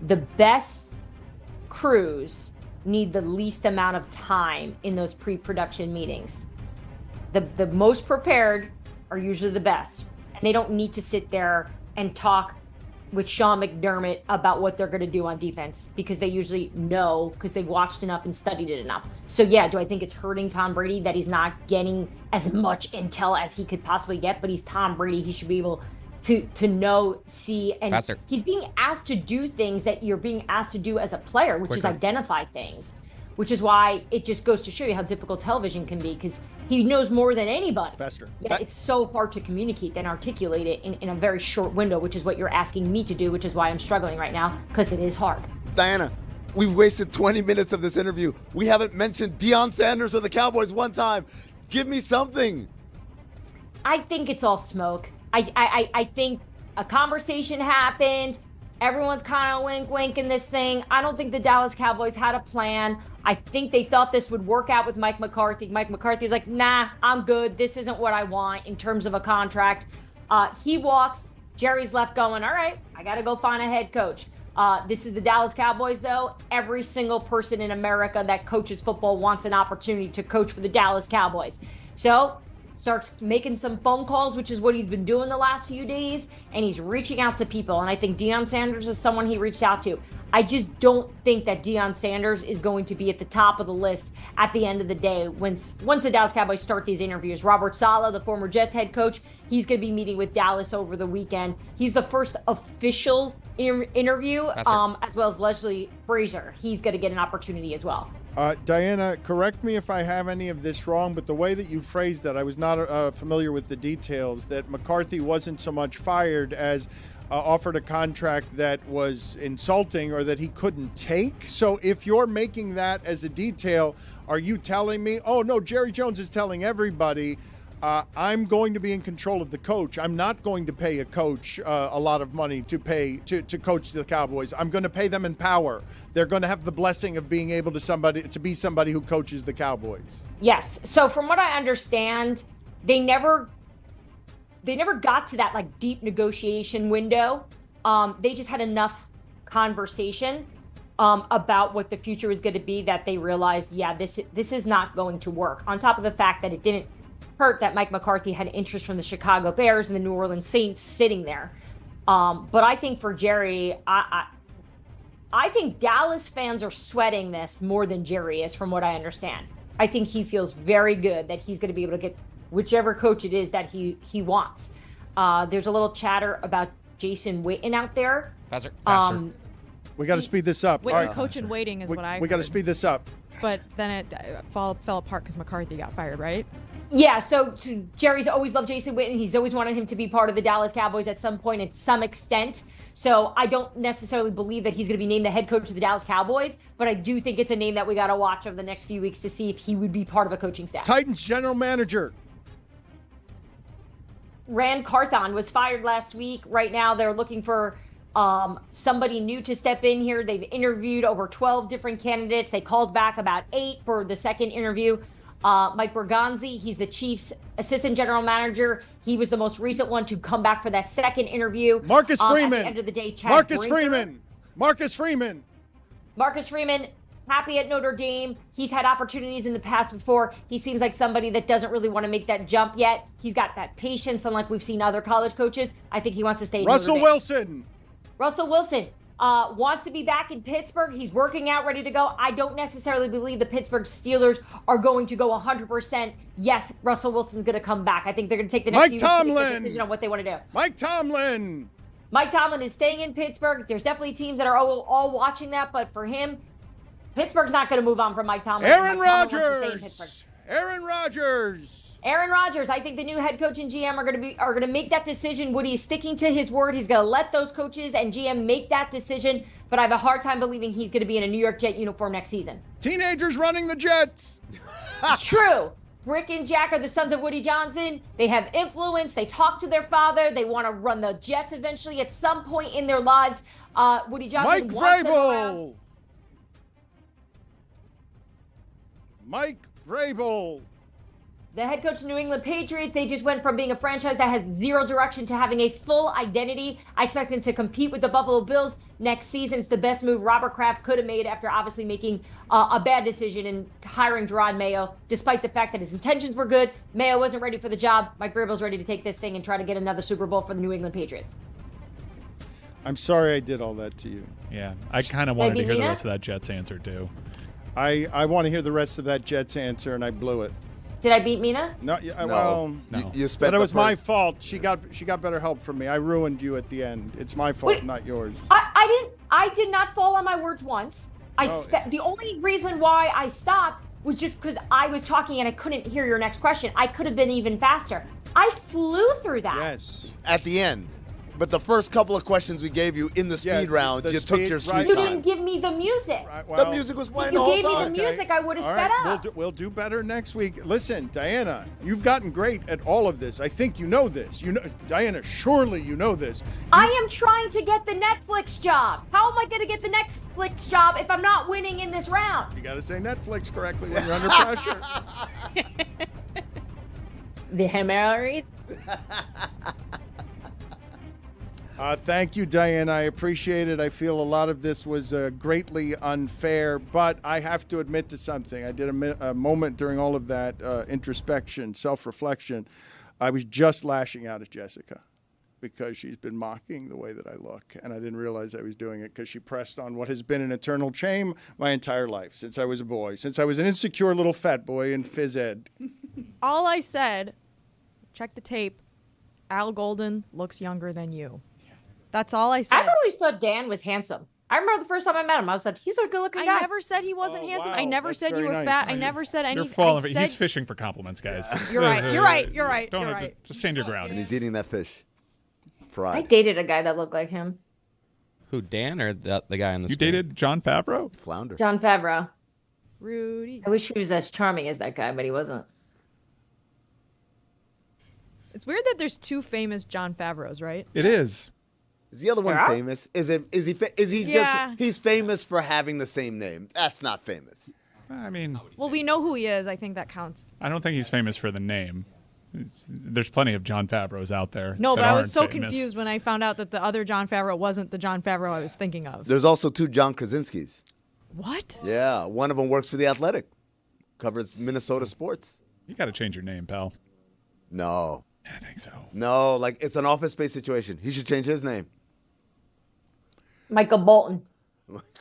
the best crews need the least amount of time in those pre-production meetings. The most prepared are usually the best, and they don't need to sit there and talk with Sean McDermott about what they're going to do on defense because they usually know because they've watched enough and studied it enough. So yeah, do I think it's hurting Tom Brady that he's not getting as much intel as he could possibly get? But he's Tom Brady. He should be able to know, see, and faster. He's being asked to do things that you're being asked to do as a player, which is identify things, which is why it just goes to show you how difficult television can be because he knows more than anybody. Faster. Yeah, it's so hard to communicate and articulate it in a very short window, which is what you're asking me to do, which is why I'm struggling right now because it is hard. Diana, we've wasted 20 minutes of this interview. We haven't mentioned Deion Sanders or the Cowboys one time. Give me something. I think it's all smoke. I think a conversation happened. Everyone's kind of winking this thing. I don't think the Dallas Cowboys had a plan. I think they thought this would work out with Mike McCarthy. Mike McCarthy's like, nah, I'm good. This isn't what I want in terms of a contract. He walks. Jerry's left going, all right, I got to go find a head coach. This is the Dallas Cowboys, though. Every single person in America that coaches football wants an opportunity to coach for the Dallas Cowboys. So starts making some phone calls, which is what he's been doing the last few days, and he's reaching out to people. And I think Deion Sanders is someone he reached out to. I just don't think that Deion Sanders is going to be at the top of the list at the end of the day. Once the Dallas Cowboys start these interviews, Robert Saleh, the former Jets head coach, he's going to be meeting with Dallas over the weekend. He's the first official interview, as well as Leslie Frazier. He's going to get an opportunity as well. Diana, correct me if I have any of this wrong, but the way that you phrased that, I was not familiar with the details, that McCarthy wasn't so much fired as offered a contract that was insulting or that he couldn't take. So if you're making that as a detail, are you telling me, oh, no, Jerry Jones is telling everybody, I'm going to be in control of the coach. I'm not going to pay a coach a lot of money to coach the Cowboys. I'm going to pay them in power. They're going to have the blessing of being able to be somebody who coaches the Cowboys. Yes. So from what I understand, they never got to that like deep negotiation window. They just had enough conversation about what the future was going to be that they realized, yeah, this is not going to work. On top of the fact that it didn't hurt that Mike McCarthy had interest from the Chicago Bears and the New Orleans Saints sitting there. But I think for Jerry, I think Dallas fans are sweating this more than Jerry is, from what I understand. I think he feels very good that he's going to be able to get whichever coach it is that he wants. There's a little chatter about Jason Witten out there. Faster. We got to speed this up. Coach in waiting is what I heard. We got to speed this up. But then it fell apart because McCarthy got fired, right? Yeah, so Jerry's always loved Jason Witten. He's always wanted him to be part of the Dallas Cowboys at some point, at some extent. So I don't necessarily believe that he's going to be named the head coach of the Dallas Cowboys, but I do think it's a name that we got to watch over the next few weeks to see if he would be part of a coaching staff. Titans general manager Rand Carthon was fired last week. Right now, they're looking for somebody new to step in here. They've interviewed over 12 different candidates. They called back about 8 for the second interview. Mike Bergonzi, he's the Chiefs' assistant general manager. He was the most recent one to come back for that second interview. Marcus Freeman. At the end of the day, Marcus Freeman, happy at Notre Dame. He's had opportunities in the past before. He seems like somebody that doesn't really want to make that jump yet. He's got that patience, unlike we've seen other college coaches. I think he wants to stay in Notre Dame. Russell Wilson wants to be back in Pittsburgh. He's working out, ready to go. I don't necessarily believe the Pittsburgh Steelers are going to go 100%. Yes, Russell Wilson's going to come back. I think they're going to take the next few weeks to make a decision on what they want to do. Mike Tomlin is staying in Pittsburgh. There's definitely teams that are all watching that, but for him, Pittsburgh's not going to move on from Mike Tomlin. Aaron Rodgers. I think the new head coach and GM are going to make that decision. Woody is sticking to his word. He's going to let those coaches and GM make that decision, but I have a hard time believing he's going to be in a New York Jet uniform next season. Teenagers running the Jets. True. Rick and Jack are the sons of Woody Johnson. They have influence. They talk to their father. They want to run the Jets eventually at some point in their lives. Woody Johnson wants them around. Mike Vrabel. The head coach of the New England Patriots, they just went from being a franchise that has zero direction to having a full identity. I expect them to compete with the Buffalo Bills next season. It's the best move Robert Kraft could have made after obviously making a bad decision in hiring Gerard Mayo, despite the fact that his intentions were good. Mayo wasn't ready for the job. Mike Vrabel's ready to take this thing and try to get another Super Bowl for the New England Patriots. I'm sorry I did all that to you. Yeah, I kind of wanted to hear the rest of that Jets answer, too. I want to hear the rest of that Jets answer, and I blew it. Did I beat Mina? No. Well, you spent but it was my fault. She got better help from me. I ruined you at the end. It's my fault, not yours. I did not fall on my words once. The only reason why I stopped was just because I was talking and I couldn't hear your next question. I could have been even faster. I flew through that. Yes. At the end. But the first couple of questions we gave you in the speed round, you took your sweet time. You didn't give me the music. Right, well, the music was playing the whole time. If you gave me the music, I would have sped up. We'll do better next week. Listen, Diana, you've gotten great at all of this. I think you know this. Diana, surely you know this. I am trying to get the Netflix job. How am I going to get the Netflix job if I'm not winning in this round? You got to say Netflix correctly when you're under pressure. The Hammer. Thank you, Diana. I appreciate it. I feel a lot of this was greatly unfair, but I have to admit to something. I did a moment during all of that introspection, self-reflection. I was just lashing out at Jessica because she's been mocking the way that I look, and I didn't realize I was doing it because she pressed on what has been an eternal shame my entire life, since I was a boy, since I was an insecure little fat boy in phys ed. All I said, check the tape, Al Golden looks younger than you. That's all I said. I've always thought Dan was handsome. I remember the first time I met him. I was like, he's a good-looking guy. I never said he wasn't handsome. wow. I never That's said you very were nice. fat. I never said You're anything. falling for He's fishing for compliments, guys. You're right. You're right. You're right. Don't You're have to- right. just stand your ground. And he's eating that fish. Fried. I dated a guy that looked like him. Who, Dan or the guy on the You screen? dated John Favreau? Flounder. John Favreau. Rudy. I wish he was as charming as that guy, but he wasn't. It's weird that there's two famous John Favreaus, right? It is. Is the other one Yeah. famous? Is he Yeah. just he's famous for having the same name? That's not famous. I mean, Well, we know who he is. I think that counts. I don't think he's famous for the name. There's plenty of John Favreaus out there. No, that but I was aren't so famous. confused when I found out that the other John Favreau wasn't the John Favreau I was thinking of. There's also two John Krasinskis. What? Yeah, one of them works for The Athletic, covers Minnesota sports. You got to change your name, pal. No, I think so. no, like it's an Office Space situation. He should change his name. Michael Bolton.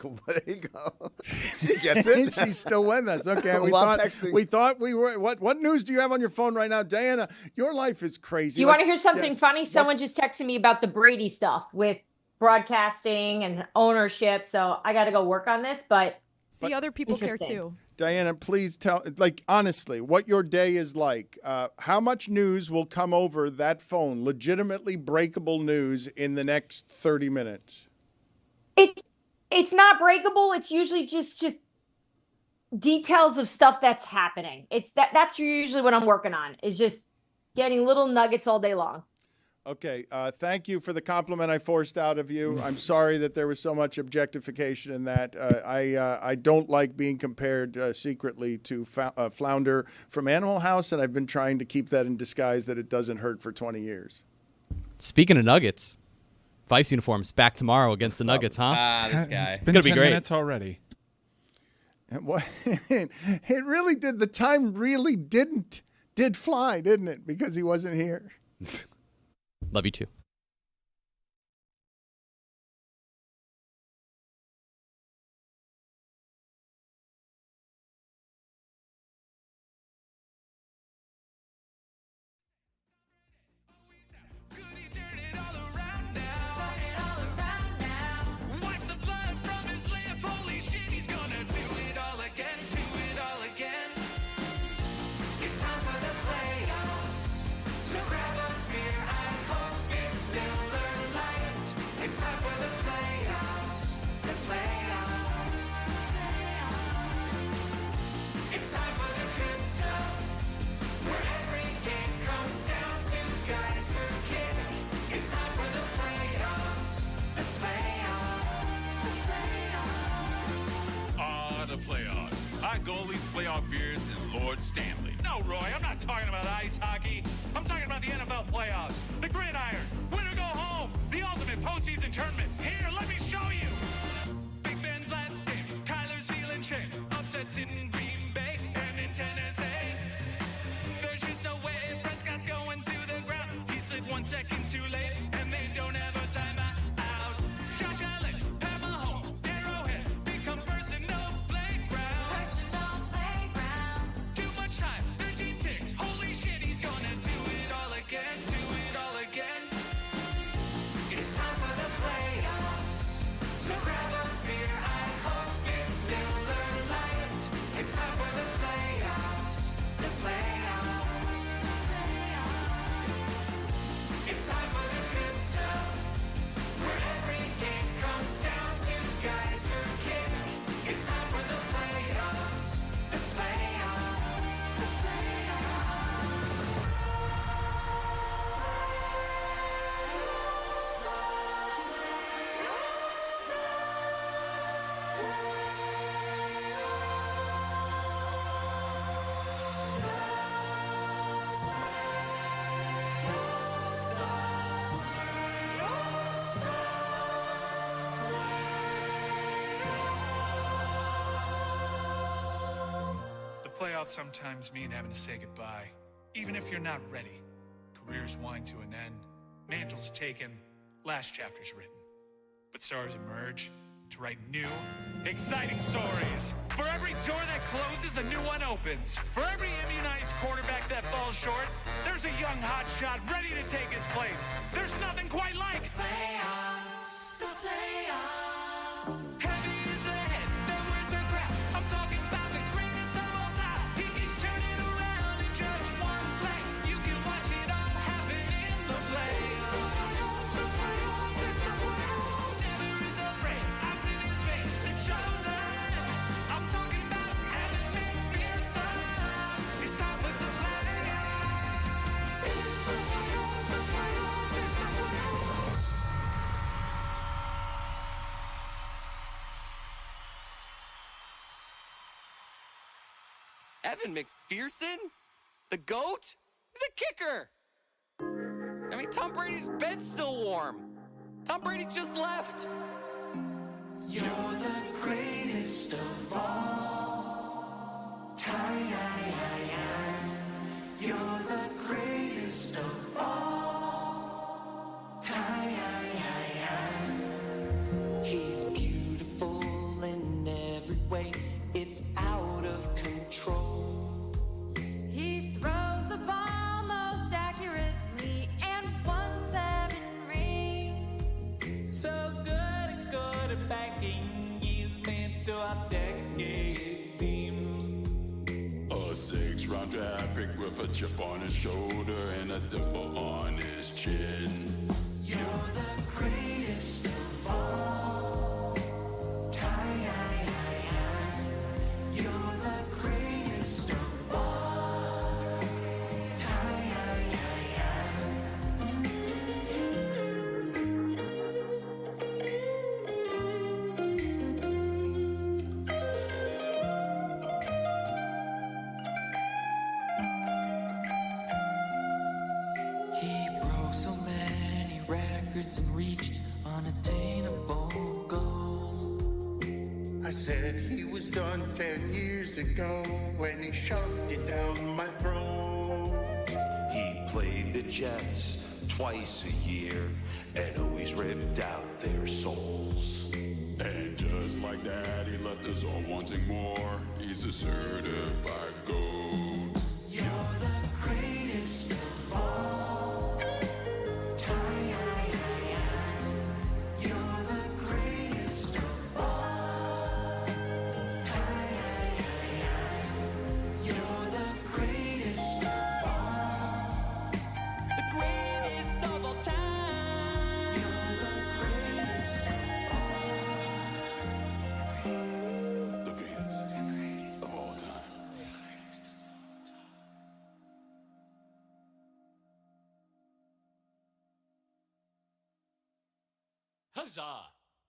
There you go. She gets it. She's still with us. Okay, While texting. we thought we were. What news do you have on your phone right now, Diana? Your life is crazy. Do you want to hear something yes. funny? Someone just texted me about the Brady stuff with broadcasting and ownership. So I got to go work on this, but See, other people care Interesting. too. Diana, please tell, like, honestly, what your day is like. How much news will come over that phone, legitimately breakable news, in the next 30 minutes? it's not breakable. It's usually just details of stuff that's happening. That's usually what I'm working on, is just getting little nuggets all day long. Okay, thank you for the compliment I forced out of you. I'm sorry that there was so much objectification in that. I don't like being compared secretly to Flounder from Animal House, and I've been trying to keep that in disguise that it doesn't hurt for 20 years. Speaking of Nuggets, Vice uniforms back tomorrow against the Nuggets, huh? This guy. It's been gonna be 10 great. minutes already. And what, it really did. The time really did fly, didn't it? Because he wasn't here. Love you too. Goalies, playoff beards, and Lord Stanley. No, Roy, I'm not talking about ice hockey. I'm talking about the NFL playoffs, the gridiron, win or go home, the ultimate postseason tournament. Here, let me show you. Big Ben's last game, Kyler's feeling shame, upsets in Green Bay and in Tennessee. There's just no way Prescott's going to the ground. He slid 1 second too late, and they don't have a timeout. Josh Allen, Pat Mahomes, Arrowhead, become personal. Time, 13 ticks. Holy shit, he's gonna do it all again. Do it all again. It's time for the playoffs. So grab a beer. I hope it's Miller Lite. It's time for the playoffs. The playoffs. It's time for the good stuff. Where every game comes down to guys who kick. It's time for the playoffs. The playoffs. Playoffs sometimes mean having to say goodbye, even if you're not ready. Careers wind to an end, mantles taken, last chapter's written. But stars emerge to write new, exciting stories. For every door that closes, a new one opens. For every immunized quarterback that falls short, there's a young hotshot ready to take his place. There's nothing quite like the playoffs. Heavy is the head that wears the crown. I'm talking about the greatest of all time. He can turn it around in just one play. You can watch it all happen in the play. Never is afraid. I see his face. The chosen. I'm talking about Adnan Virk. It's time for the play. Evan McPherson? The GOAT? He's a kicker. I mean, Tom Brady's bed's still warm. Tom Brady just left. You're the greatest of all time. You're the greatest of all time. He's beautiful in every way. It's out of control. He throws the ball most accurately and won 7 rings. So good at backing. He's been to our decade teams. A 6th-round draft pick with a chip on his shoulder and a dimple on his chin. You're the greatest of all time. You're the greatest of all time. He broke so many records and reached unattainable goals. I said he was done 10 years ago when he shoved it down my throat. He played the Jets twice a year and always ripped out their souls. And just like that, he left us all wanting more. He's a certified GOAT. You're the greatest of all time. You're the greatest of all time. You're the greatest of all. The greatest of all time. You're the greatest The greatest of all time. Huzzah!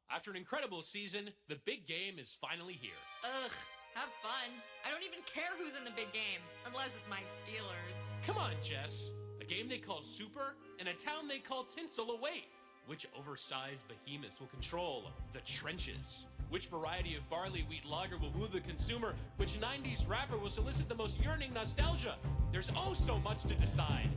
After an incredible season, the big game is finally here. Ugh, have fun. I don't even care who's in the big game, unless it's my Steelers. Come on, Jess. A game they call Super and a town they call Tinsel await. Which oversized behemoths will control the trenches? Which variety of barley wheat lager will woo the consumer? Which 90s rapper will solicit the most yearning nostalgia? There's oh so much to decide.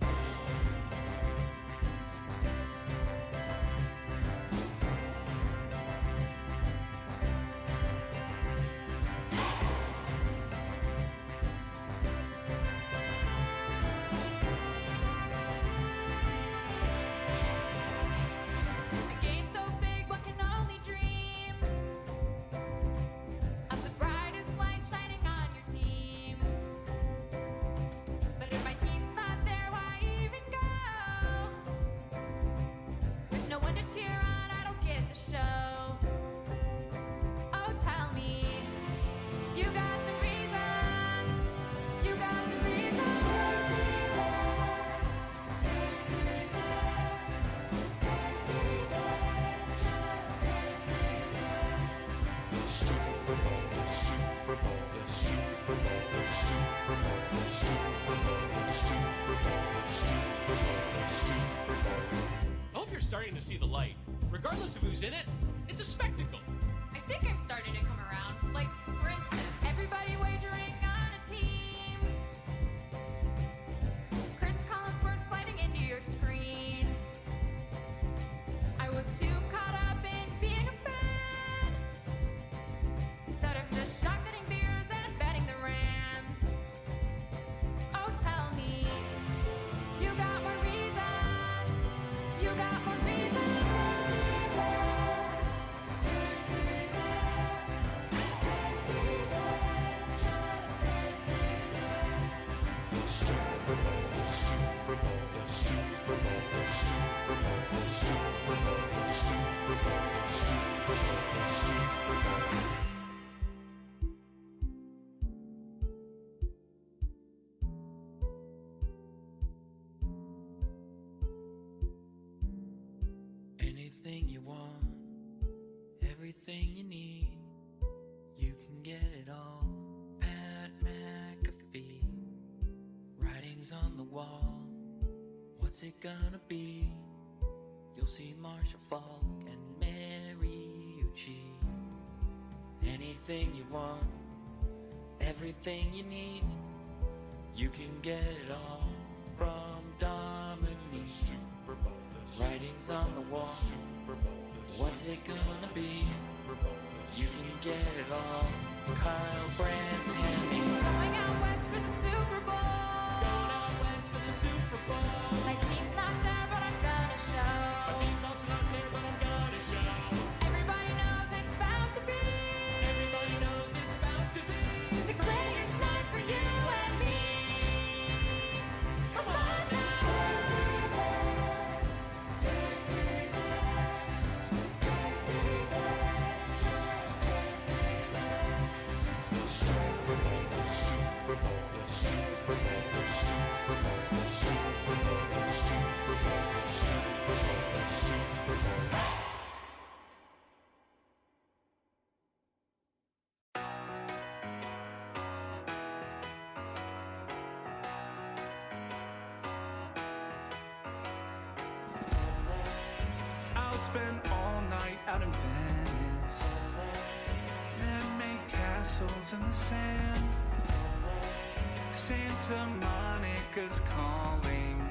A game so big, one can only dream of the brightest light shining on your team. But if my team's not there, why even go? With no one to cheer on, I don't get the show. Oh, tell me, you got the reasons. You got the reasons. Take me there. Take me there. Just take me there. The Super Bowl, the Super Bowl, the Super Bowl, the Super Bowl, the Super Bowl, the Super Bowl, the Super Bowl, the Super Bowl. I hope you're starting to see the light. Regardless of who's in it, it's a spectacle. I think I'm starting to come around. Like, for instance, everybody wagering on a team. Chris Collinsworth sliding into your screen. I was too caught up in being a fan instead of just shotgunning beers and betting the Rams. Oh, tell me, you got more reasons. You got more reasons. Take me there. Anything you want, everything you need, you can get it all. Pat McAfee, writings on the wall, what's it gonna be? You'll see Marshall Falk and Mariucci. Anything you want, everything you need, you can get it all from Dominique. Writings on the wall, what's it gonna be? You can get it all. Kyle Brandt's Hemmings. Going out west for the Super Bowl. Going out west for the Super Bowl. My team's not there, but I'm gonna show. My team's also not there, but I'm gonna show. Everybody knows it's bound to be. Everybody knows it's bound to be the greatest night for you and me. Come on now. I'll spend all night out in Venice, then make castles in the sand. Santa Monica's calling,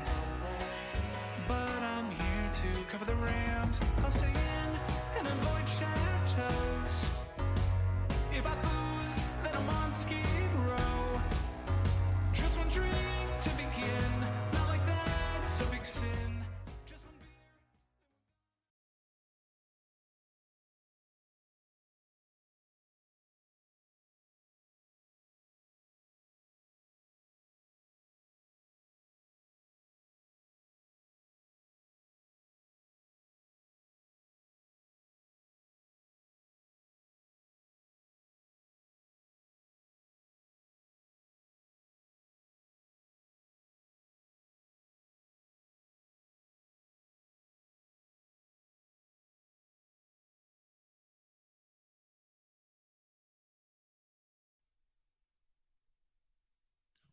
but I'm here to cover the Rams. I'll stay in and avoid chateaus. If I lose, then I'm on Skid Row. Just one drink to begin, not like that's a big sin.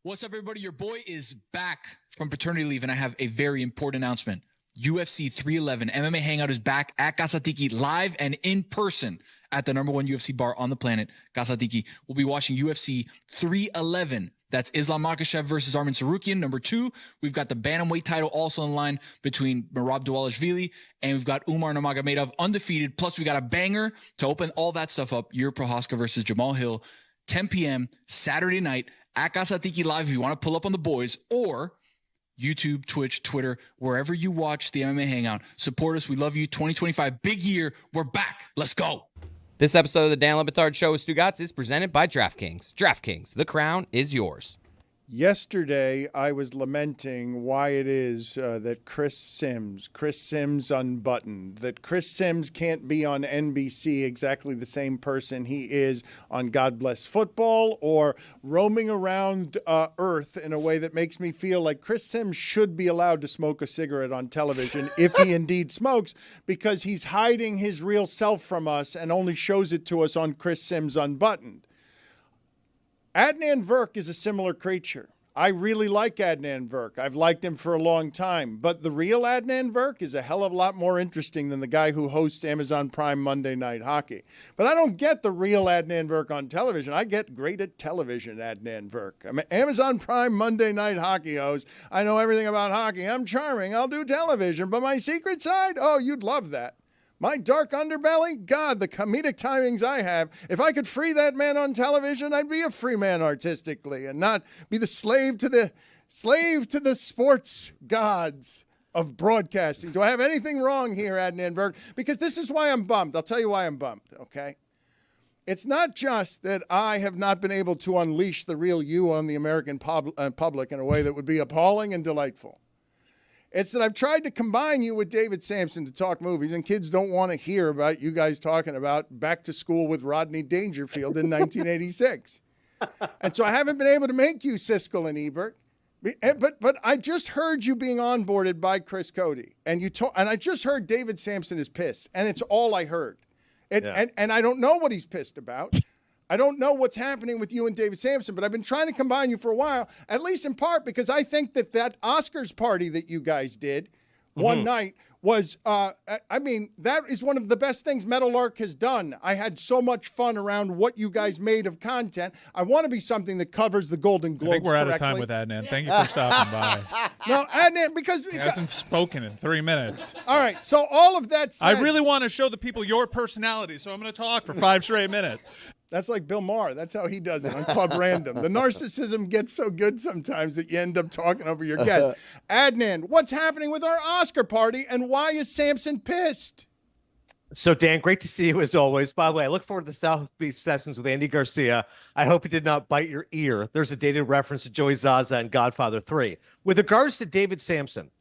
What's up, everybody? Your boy is back from paternity leave, and I have a very important announcement. UFC 311 MMA Hangout is back at Casa Tiki, live and in person at the #1 UFC bar on the planet, Casa Tiki. We'll be watching UFC 311. That's Islam Makhachev versus Arman Tsarukyan. #2, we've got the bantamweight title also in line between Merab Dvalishvili, and we've got Umar Nurmagomedov undefeated. Plus, we got a banger to open all that stuff up. Yuri Prohaska versus Jamal Hill, 10 p.m. Saturday night at Casa Tiki Live if you want to pull up on the boys, or YouTube, Twitch, Twitter, wherever you watch the MMA Hangout. Support us. We love you. 2025, big year. We're back. Let's go. This episode of the Dan Le Batard Show with Stugotz is presented by DraftKings. DraftKings, the crown is yours. Yesterday, I was lamenting why it is that Chris Sims unbuttoned, that Chris Sims can't be on NBC exactly the same person he is on God Bless Football or roaming around Earth in a way that makes me feel like Chris Sims should be allowed to smoke a cigarette on television if he indeed smokes, because he's hiding his real self from us and only shows it to us on Chris Sims Unbuttoned. Adnan Virk is a similar creature. I really like Adnan Virk. I've liked him for a long time. But the real Adnan Virk is a hell of a lot more interesting than the guy who hosts Amazon Prime Monday Night Hockey. But I don't get the real Adnan Virk on television. I get great at television Adnan Virk. I'm an Amazon Prime Monday Night Hockey host. I know everything about hockey. I'm charming. I'll do television. But my secret side? Oh, you'd love that. My dark underbelly? God, the comedic timings I have. If I could free that man on television, I'd be a free man artistically and not be the slave to the sports gods of broadcasting. Do I have anything wrong here, Adnan Virk? Because this is why I'm bummed. I'll tell you why I'm bummed, okay? It's not just that I have not been able to unleash the real you on the American public in a way that would be appalling and delightful. It's that I've tried to combine you with David Sampson to talk movies, and kids don't want to hear about you guys talking about Back to School with Rodney Dangerfield in 1986. And so I haven't been able to make you Siskel and Ebert. But I just heard you being onboarded by Chris Cody, and I just heard David Sampson is pissed, and it's all I heard. And I don't know what he's pissed about. I don't know what's happening with you and David Sampson, but I've been trying to combine you for a while, at least in part because I think that Oscars party that you guys did one night was, that is one of the best things Meadowlark has done. I had so much fun around what you guys made of content. I want to be something that covers the Golden Globes. I think we're out of correctly. time with Adnan. Thank you for stopping by. No, Adnan, because He hasn't spoken in 3 minutes. All right, so all of that said, I really want to show the people your personality, so I'm going to talk for 5 straight minutes. That's like Bill Maher. That's how he does it on Club Random. The narcissism gets so good sometimes that you end up talking over your guest. Adnan, what's happening with our Oscar party, and why is Sampson pissed? So, Dan, great to see you as always. By the way, I look forward to the South Beach sessions with Andy Garcia. I hope it did not bite your ear. There's a dated reference to Joey Zaza and Godfather 3. With regards to David Sampson,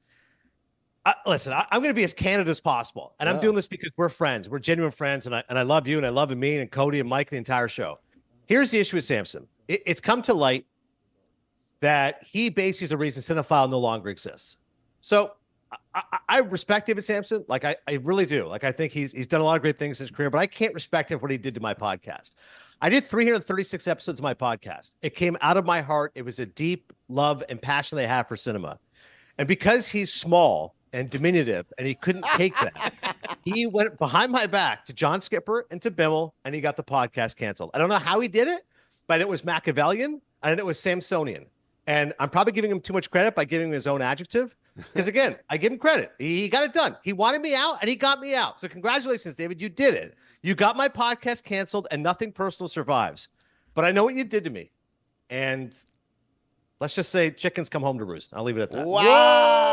listen, I'm going to be as candid as possible. And I'm doing this because we're friends. We're genuine friends. And I love you, and I love Amin and Cody and Mike, the entire show. Here's the issue with Sampson. It's come to light that he basically is the reason Cinephile no longer exists. So I respect David Sampson. Like, I really do. Like, I think he's done a lot of great things in his career, but I can't respect him for what he did to my podcast. I did 336 episodes of my podcast. It came out of my heart. It was a deep love and passion they have for cinema. And because he's small and diminutive, and he couldn't take that, he went behind my back to John Skipper and to Bimmel, and he got the podcast canceled. I don't know how he did it, but it was Machiavellian, and it was Samsonian. And I'm probably giving him too much credit by giving him his own adjective, because, again, I give him credit. He got it done. He wanted me out, and he got me out. So congratulations, David. You did it. You got my podcast canceled, and nothing personal survives. But I know what you did to me. And let's just say chickens come home to roost. I'll leave it at that. Wow.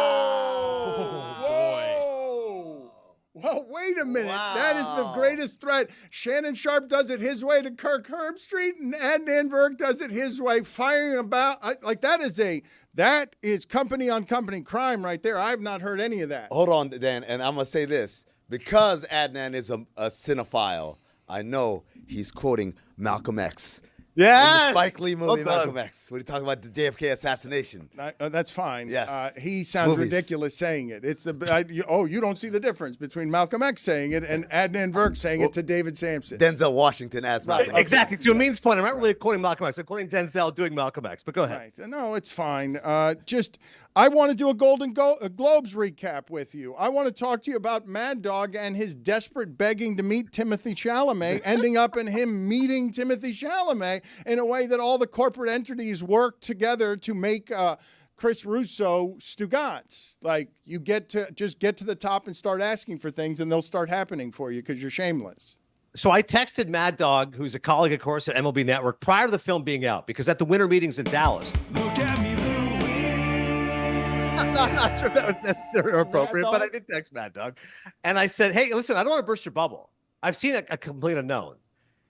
Well, wait a minute. Wow. That is the greatest threat. Shannon Sharp does it his way to Kirk Herbstreit, and Adnan Virk does it his way, firing about like that is company on company crime right there. I've not heard any of that. Hold on, Dan, and I'm going to say this. Because Adnan is a cinephile, I know he's quoting Malcolm X. Yes! In the Spike Lee movie, Malcolm X, when he talks about the JFK assassination. That's fine. Yes. He sounds ridiculous saying it. It's you don't see the difference between Malcolm X saying it and Adnan Virk saying it to David Sampson. Denzel Washington as Malcolm X. Exactly. To Amin's point, I'm not really quoting Malcolm X. I'm quoting Denzel doing Malcolm X, but go ahead. Right. No, it's fine. I want to do a Golden Globes recap with you. I want to talk to you about Mad Dog and his desperate begging to meet Timothée Chalamet, ending up in him meeting Timothée Chalamet in a way that all the corporate entities work together to make Chris Russo Stugotz. Like, you get to the top and start asking for things, and they'll start happening for you because you're shameless. So I texted Mad Dog, who's a colleague, of course, at MLB Network, prior to the film being out, because at the winter meetings in Dallas. I'm not sure that was necessary or appropriate, but I did text Mad Dog. And I said, hey, listen, I don't want to burst your bubble. I've seen a complete unknown.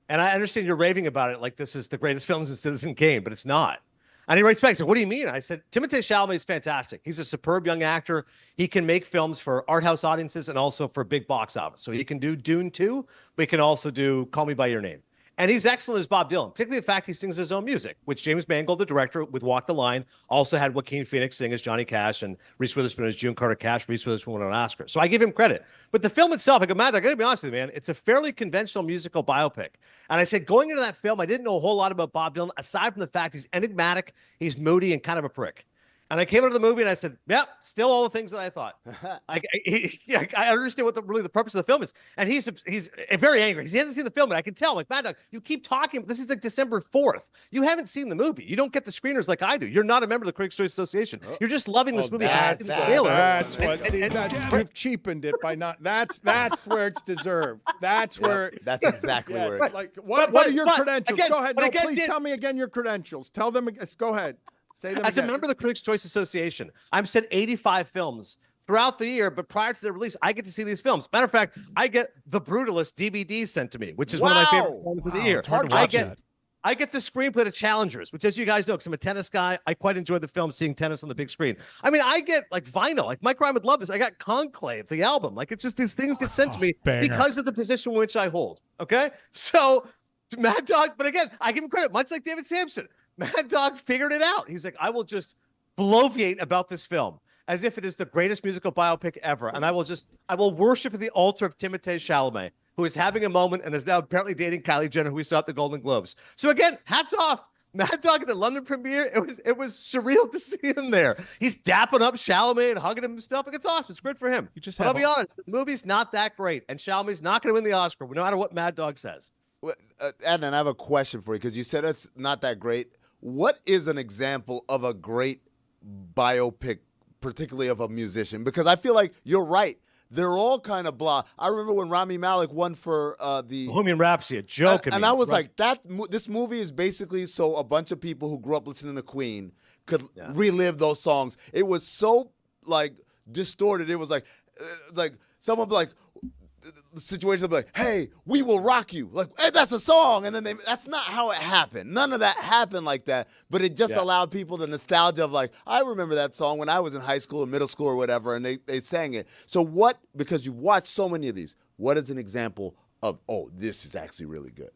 And I understand you're raving about it like this is the greatest film since Citizen Kane, but it's not. And he writes back, what do you mean? I said, Timothée Chalamet is fantastic. He's a superb young actor. He can make films for art house audiences and also for big box office. So he can do Dune 2, but he can also do Call Me By Your Name. And he's excellent as Bob Dylan, particularly the fact he sings his own music, which James Mangold, the director, with Walk the Line, also had Joaquin Phoenix sing as Johnny Cash and Reese Witherspoon as June Carter Cash. Reese Witherspoon won an Oscar. So I give him credit. But the film itself, I go, Matt, I got to be honest with you, man, it's a fairly conventional musical biopic. And I said, going into that film, I didn't know a whole lot about Bob Dylan, aside from the fact he's enigmatic, he's moody, and kind of a prick. And I came into the movie and I said, yep, still all the things that I thought. I understand what really the purpose of the film is. And he's very angry. He hasn't seen the film, but I can tell, like, Mad Dog, you keep talking. This is like December 4th. You haven't seen the movie. You don't get the screeners like I do. You're not a member of the Critics' Choice Association. You're just loving this movie. That's you've cheapened it by not. That's where it's deserved. That's where. That's exactly where. Right. Like, what are your credentials? Again, go ahead. No, please tell me again your credentials. Tell them. Go ahead. Say them As again. a member of the Critics' Choice Association, I've sent 85 films throughout the year, but prior to their release, I get to see these films. Matter of fact, I get The Brutalist DVD sent to me, which is one of my favorite films of the year. It's hard to watch that. I get the screenplay to Challengers, which, as you guys know, because I'm a tennis guy, I quite enjoy the film, seeing tennis on the big screen. I mean, I get like vinyl. Like Mike Ryan would love this. I got Conclave, the album. Like it's just these things get sent to me because of the position which I hold. Okay, so Mad Dog. But again, I give him credit, much like David Sampson. Mad Dog figured it out. He's like, I will just bloviate about this film as if it is the greatest musical biopic ever, and I will worship at the altar of Timothée Chalamet, who is having a moment and is now apparently dating Kylie Jenner, who we saw at the Golden Globes. So again, hats off. Mad Dog at the London premiere, it was surreal to see him there. He's dapping up Chalamet and hugging him and stuff. Like, it's awesome. It's good for him. But I'll be honest, the movie's not that great, and Chalamet's not going to win the Oscar, no matter what Mad Dog says. Adnan, I have a question for you, because you said it's not that great. What is an example of a great biopic, particularly of a musician? Because I feel like you're right. They're all kind of blah. I remember when Rami Malek won for the Bohemian Rhapsody, a joke. And I was like, this movie is basically so a bunch of people who grew up listening to Queen could relive those songs. It was so like distorted. It was like someone be like, the situation would be like, hey, we will rock you. Like, hey, that's a song. And then that's not how it happened. None of that happened like that. But it just allowed people the nostalgia of like, I remember that song when I was in high school or middle school or whatever, and they sang it. So what, because you've watched so many of these, what is an example of, oh, this is actually really good?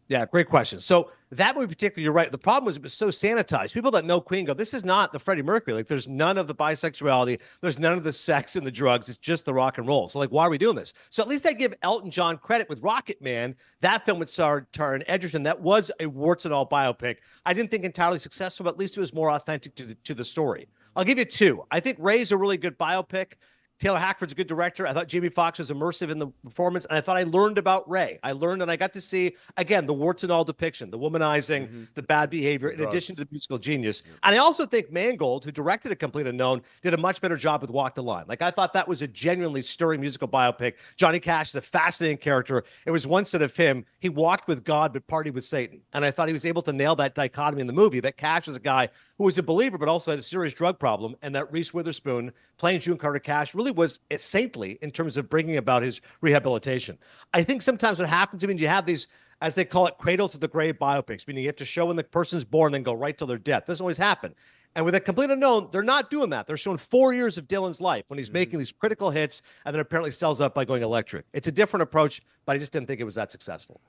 Yeah, great question. So that movie particularly, you're right. The problem was it was so sanitized. People that know Queen go, this is not the Freddie Mercury. Like, there's none of the bisexuality. There's none of the sex and the drugs. It's just the rock and roll. So, like, why are we doing this? So at least I give Elton John credit with Rocket Man. That film with Sarah Taron Egerton, that was a warts and all biopic. I didn't think entirely successful, but at least it was more authentic to the story. I'll give you two. I think Ray's a really good biopic. Taylor Hackford's a good director. I thought Jamie Foxx was immersive in the performance, and I thought I learned about Ray. I learned, and I got to see, again, the warts and all depiction, the womanizing, the bad behavior, in addition to the musical genius. And I also think Mangold, who directed A Complete Unknown, did a much better job with Walk the Line. Like, I thought that was a genuinely stirring musical biopic. Johnny Cash is a fascinating character. It was one set of him. He walked with God, but partied with Satan. And I thought he was able to nail that dichotomy in the movie, that Cash is a guy who was a believer, but also had a serious drug problem, and that Reese Witherspoon, playing June Carter Cash, really was saintly in terms of bringing about his rehabilitation. I think sometimes what happens, I mean, you have these, as they call it, cradle to the grave biopics, meaning you have to show when the person's born, then go right till their death. Doesn't always happen. And with A Complete Unknown, they're not doing that. They're showing 4 years of Dylan's life when he's making these critical hits and then apparently sells up by going electric. It's a different approach, but I just didn't think it was that successful.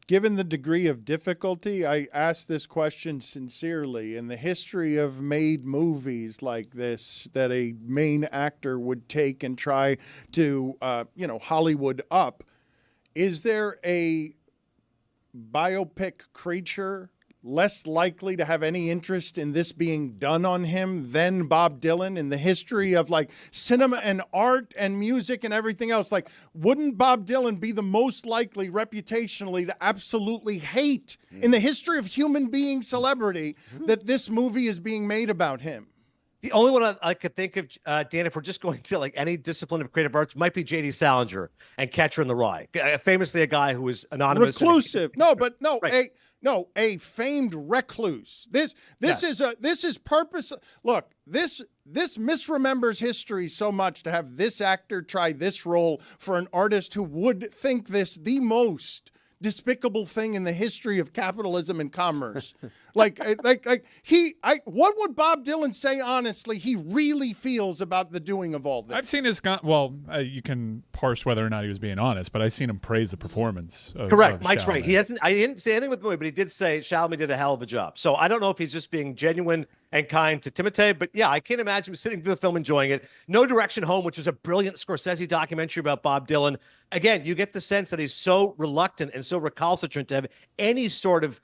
Given the degree of difficulty, I ask this question sincerely. In the history of made movies like this that a main actor would take and try to, Hollywood up, is there a biopic creature less likely to have any interest in this being done on him than Bob Dylan in the history of like cinema and art and music and everything else? Like, wouldn't Bob Dylan be the most likely reputationally to absolutely hate in the history of human being celebrity that this movie is being made about him? The only one I could think of, Dan, if we're just going to like any discipline of creative arts, might be J.D. Salinger and Catcher in the Rye. Famously, a guy who was anonymous, reclusive. A famed recluse. This is purpose. Look, this misremembers history so much to have this actor try this role for an artist who would think this the most despicable thing in the history of capitalism and commerce. What would Bob Dylan say honestly he really feels about the doing of all this? I've seen his you can parse whether or not he was being honest, but I've seen him praise the performance of, correct. of Mike's Chalamet. right. I didn't say anything with the movie, but he did say Chalamet did a hell of a job. So I don't know if he's just being genuine and kind to Timothée, but yeah, I can't imagine him sitting through the film enjoying it. No Direction Home, which was a brilliant Scorsese documentary about Bob Dylan. Again, you get the sense that he's so reluctant and so recalcitrant to have any sort of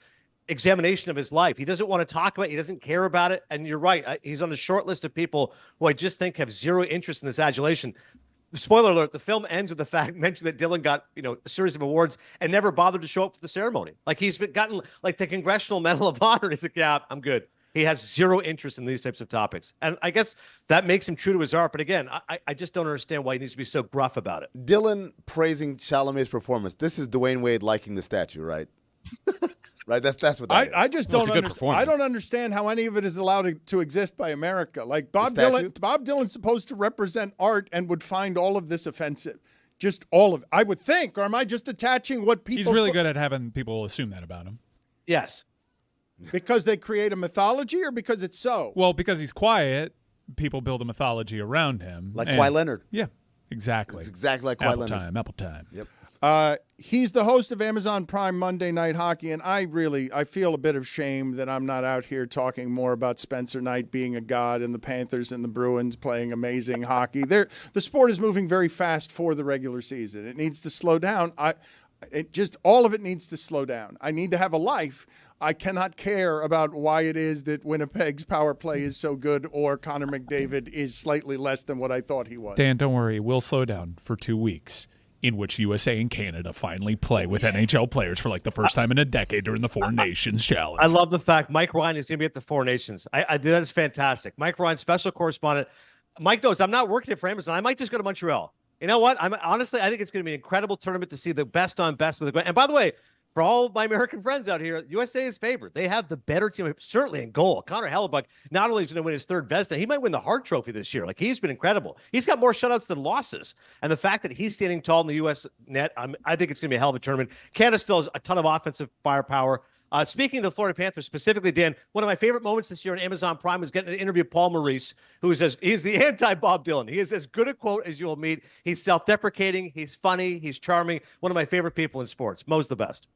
examination of his life. He doesn't want to talk about it. He doesn't care about it. And you're right. He's on the short list of people who I just think have zero interest in this adulation. Spoiler alert, the film ends with the fact mentioned that Dylan got, a series of awards and never bothered to show up for the ceremony. Like, he's gotten like the Congressional Medal of Honor. And he's like, yeah, I'm good. He has zero interest in these types of topics. And I guess that makes him true to his art. But again, I just don't understand why he needs to be so gruff about it. Dylan praising Chalamet's performance. This is Dwayne Wade liking the statue, right? Right, that's what that is. I just don't understand. I don't understand how any of it is allowed to exist by America. Like, Bob Dylan's supposed to represent art and would find all of this offensive. Just all of it, I would think. Or am I just attaching what people... He's really good at having people assume that about him. Yes. Because they create a mythology, or because it's so? Well, because he's quiet, people build a mythology around him. Like And- Kawhi Leonard. Yeah, exactly. It's exactly like Kawhi Leonard. Apple time. Yep. He's the host of Amazon Prime Monday Night Hockey, and I feel a bit of shame that I'm not out here talking more about Spencer Knight being a god and the Panthers and the Bruins playing amazing hockey. The sport is moving very fast for the regular season. It needs to slow down. All of it needs to slow down. I need to have a life. I cannot care about why it is that Winnipeg's power play is so good or Connor McDavid is slightly less than what I thought he was. Dan, don't worry. We'll slow down for 2 weeks, in which USA and Canada finally play with NHL players for like the first time in a decade during the Four Nations Challenge. I love the fact Mike Ryan is going to be at the Four Nations. That is fantastic. Mike Ryan, special correspondent. Mike knows I'm not working it for Amazon. I might just go to Montreal. You know what? I think it's going to be an incredible tournament to see the best on best with the. And by the way, for all my American friends out here, USA is favored. They have the better team, certainly in goal. Connor Hellebuck not only is going to win his third Vezina, he might win the Hart Trophy this year. Like, he's been incredible. He's got more shutouts than losses. And the fact that he's standing tall in the U.S. net, I think it's going to be a hell of a tournament. Canada still has a ton of offensive firepower. Speaking of the Florida Panthers specifically, Dan, one of my favorite moments this year on Amazon Prime was getting an interview with Paul Maurice, who says he's the anti-Bob Dylan. He is as good a quote as you will meet. He's self-deprecating. He's funny. He's charming. One of my favorite people in sports. Mo's the best.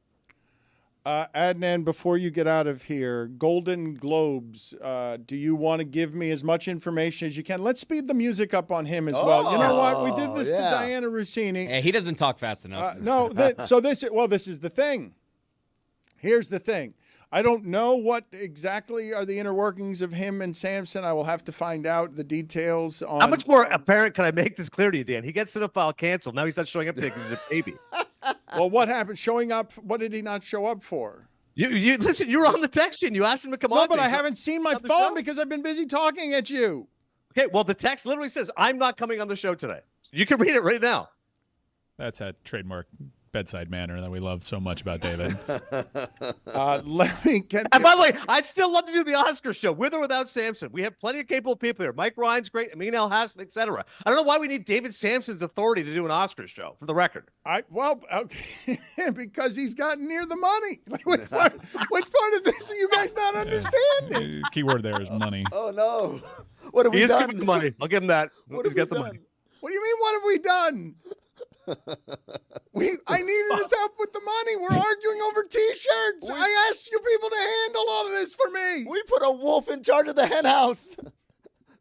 Adnan, before you get out of here, Golden Globes, do you want to give me as much information as you can? Let's speed the music up on him as well. You know what? We did this to Diana Rossini. Hey, he doesn't talk fast enough. This is the thing. Here's the thing. I don't know what exactly are the inner workings of him and Samson. I will have to find out the details on. How much more apparent can I make this clear to you, Dan? He gets cinephile canceled. Now he's not showing up today because he's a baby. Well, what happened? Showing up? What did he not show up for? You listen. You were on the text chain. You asked him to come on. No, but I haven't seen my phone because I've been busy talking at you. Okay, well, the text literally says, "I'm not coming on the show today." You can read it right now. That's a trademark bedside manner that we love so much about David. Let me get. And by the way, I'd still love to do the Oscar show with or without Samson. We have plenty of capable people here. Mike Ryan's great, Amin El Hassan, etc. I don't know why we need David Sampson's authority to do an Oscar show. For the record, Okay, because he's gotten near the money. Like, which part of this are you guys not understanding? Keyword there is money. Oh no! What have we he is done? giving the money. I'll give him that. He's got the money. What do you mean? What have we done? I needed his help with the money. We're arguing over T-shirts. I asked you people to handle all of this for me. We put a wolf in charge of the hen house.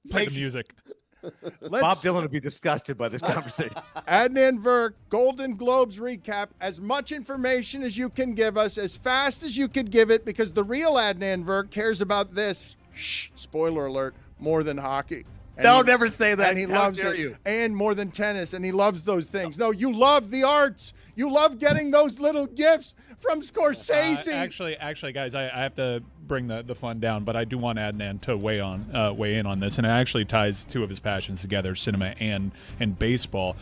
Play the music. Bob Dylan would be disgusted by this conversation. Adnan Virk, Golden Globes recap. As much information as you can give us, as fast as you could give it, because the real Adnan Virk cares about this. Shh, spoiler alert, more than hockey. Don't ever say that. And he How loves dare it. you. And more than tennis. And he loves those things. No, you love the arts. You love getting those little gifts from Scorsese. Actually, guys, I have to bring the fun down, but I do want Adnan to weigh in on this, and it actually ties two of his passions together, cinema and baseball.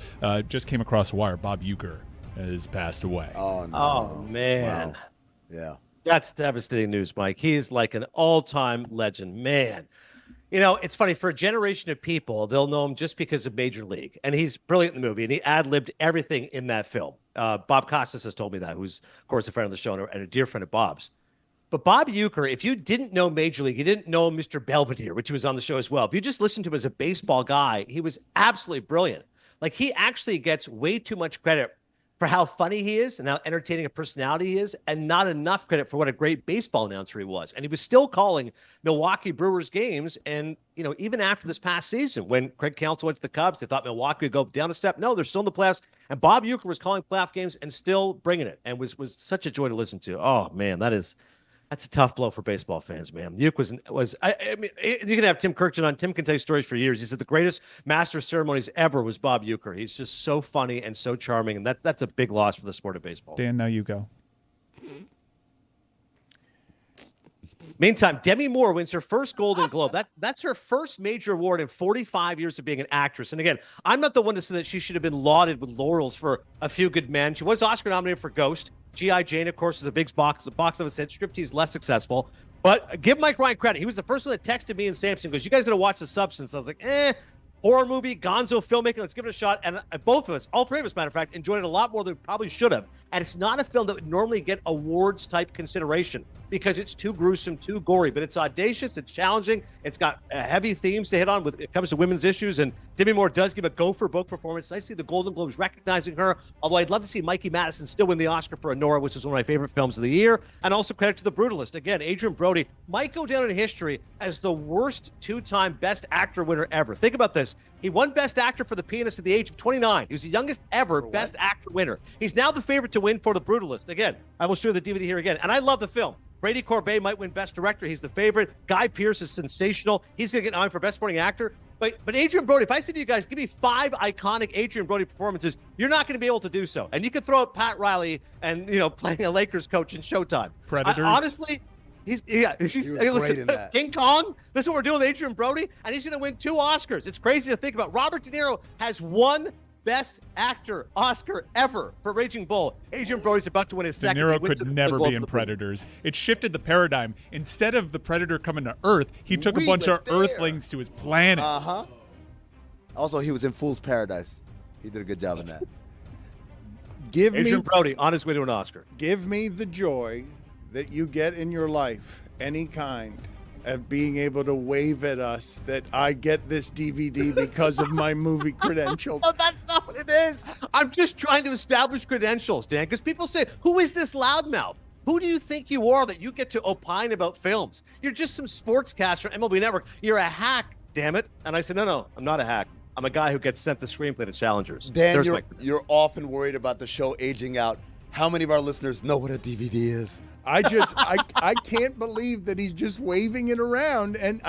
Just came across the wire. Bob Uecker has passed away. Oh, no. Oh, man. Wow. Yeah. That's devastating news, Mike. He's like an all-time legend. Man. You know, it's funny. For a generation of people, they'll know him just because of Major League. And he's brilliant in the movie, and he ad-libbed everything in that film. Bob Costas has told me that, who's, of course, a friend of the show and a dear friend of Bob's. But Bob Uecker, if you didn't know Major League, you didn't know Mr. Belvedere, which he was on the show as well. If you just listened to him as a baseball guy, he was absolutely brilliant. Like, he actually gets way too much credit for how funny he is and how entertaining a personality he is, and not enough credit for what a great baseball announcer he was. And he was still calling Milwaukee Brewers games. And, you know, even after this past season, when Craig Counsell went to the Cubs, they thought Milwaukee would go down a step. No, they're still in the playoffs. And Bob Uecker was calling playoff games and still bringing it, and was such a joy to listen to. Oh, man, that's a tough blow for baseball fans, man. Uecker was I mean, you can have Tim Kirkton on. Tim can tell you stories for years. He said the greatest master of ceremonies ever was Bob Uecker. He's just so funny and so charming, and that's a big loss for the sport of baseball. Dan, now you go. Meantime, Demi Moore wins her first Golden Globe. That's her first major award in 45 years of being an actress. And again, I'm not the one to say that she should have been lauded with laurels for A Few Good Men. She was Oscar nominated for Ghost. G.I. Jane, of course, is a big box office hit. Striptease less successful. But give Mike Ryan credit. He was the first one that texted me and Samson, goes, you guys got to watch The Substance. I was like, horror movie, gonzo filmmaking, let's give it a shot. And both of us, all three of us, matter of fact, enjoyed it a lot more than we probably should have And it's not a film that would normally get awards-type consideration because it's too gruesome, too gory. But it's audacious, it's challenging, it's got heavy themes to hit on when it comes to women's issues. And Demi Moore does give a go-for-broke performance. I see the Golden Globes recognizing her, although I'd love to see Mikey Madison still win the Oscar for Honora, which is one of my favorite films of the year. And also credit to The Brutalist. Again, Adrian Brody might go down in history as the worst two-time Best Actor winner ever. Think about this. He won Best Actor for The Pianist at the age of 29. He was the youngest ever Best Actor winner. He's now the favorite to win for The Brutalist. Again, I will show you the DVD here again. And I love the film. Brady Corbet might win Best Director. He's the favorite. Guy Pearce is sensational. He's going to get nominated for Best Supporting Actor. But Adrian Brody, if I said to you guys, give me 5 iconic Adrian Brody performances, you're not going to be able to do so. And you could throw out Pat Riley and, playing a Lakers coach in Showtime. Predators. Honestly, he's He was great in that. King Kong. This is what we're doing with Adrian Brody, and he's going to win 2 Oscars. It's crazy to think about. Robert De Niro has 1 Best Actor Oscar ever for Raging Bull. Adrian Brody's about to win his De second. Niro could never be in Predators. It shifted the paradigm. Instead of the Predator coming to Earth, he took a bunch of Earthlings to his planet. Uh-huh. Also, he was in Fool's Paradise. He did a good job in that. Adrian Brody on his way to an Oscar. Give me the joy that you get in your life, any kind, of being able to wave at us that I get this DVD because of my movie credentials. No, that's not what it is. I'm just trying to establish credentials, Dan, because people say, who is this loudmouth? Who do you think you are that you get to opine about films? You're just some sportscaster on MLB Network. You're a hack, damn it. And I said, no, I'm not a hack. I'm a guy who gets sent the screenplay to challengers. Dan, you're often worried about the show aging out. How many of our listeners know what a DVD is? I can't believe that he's just waving it around. And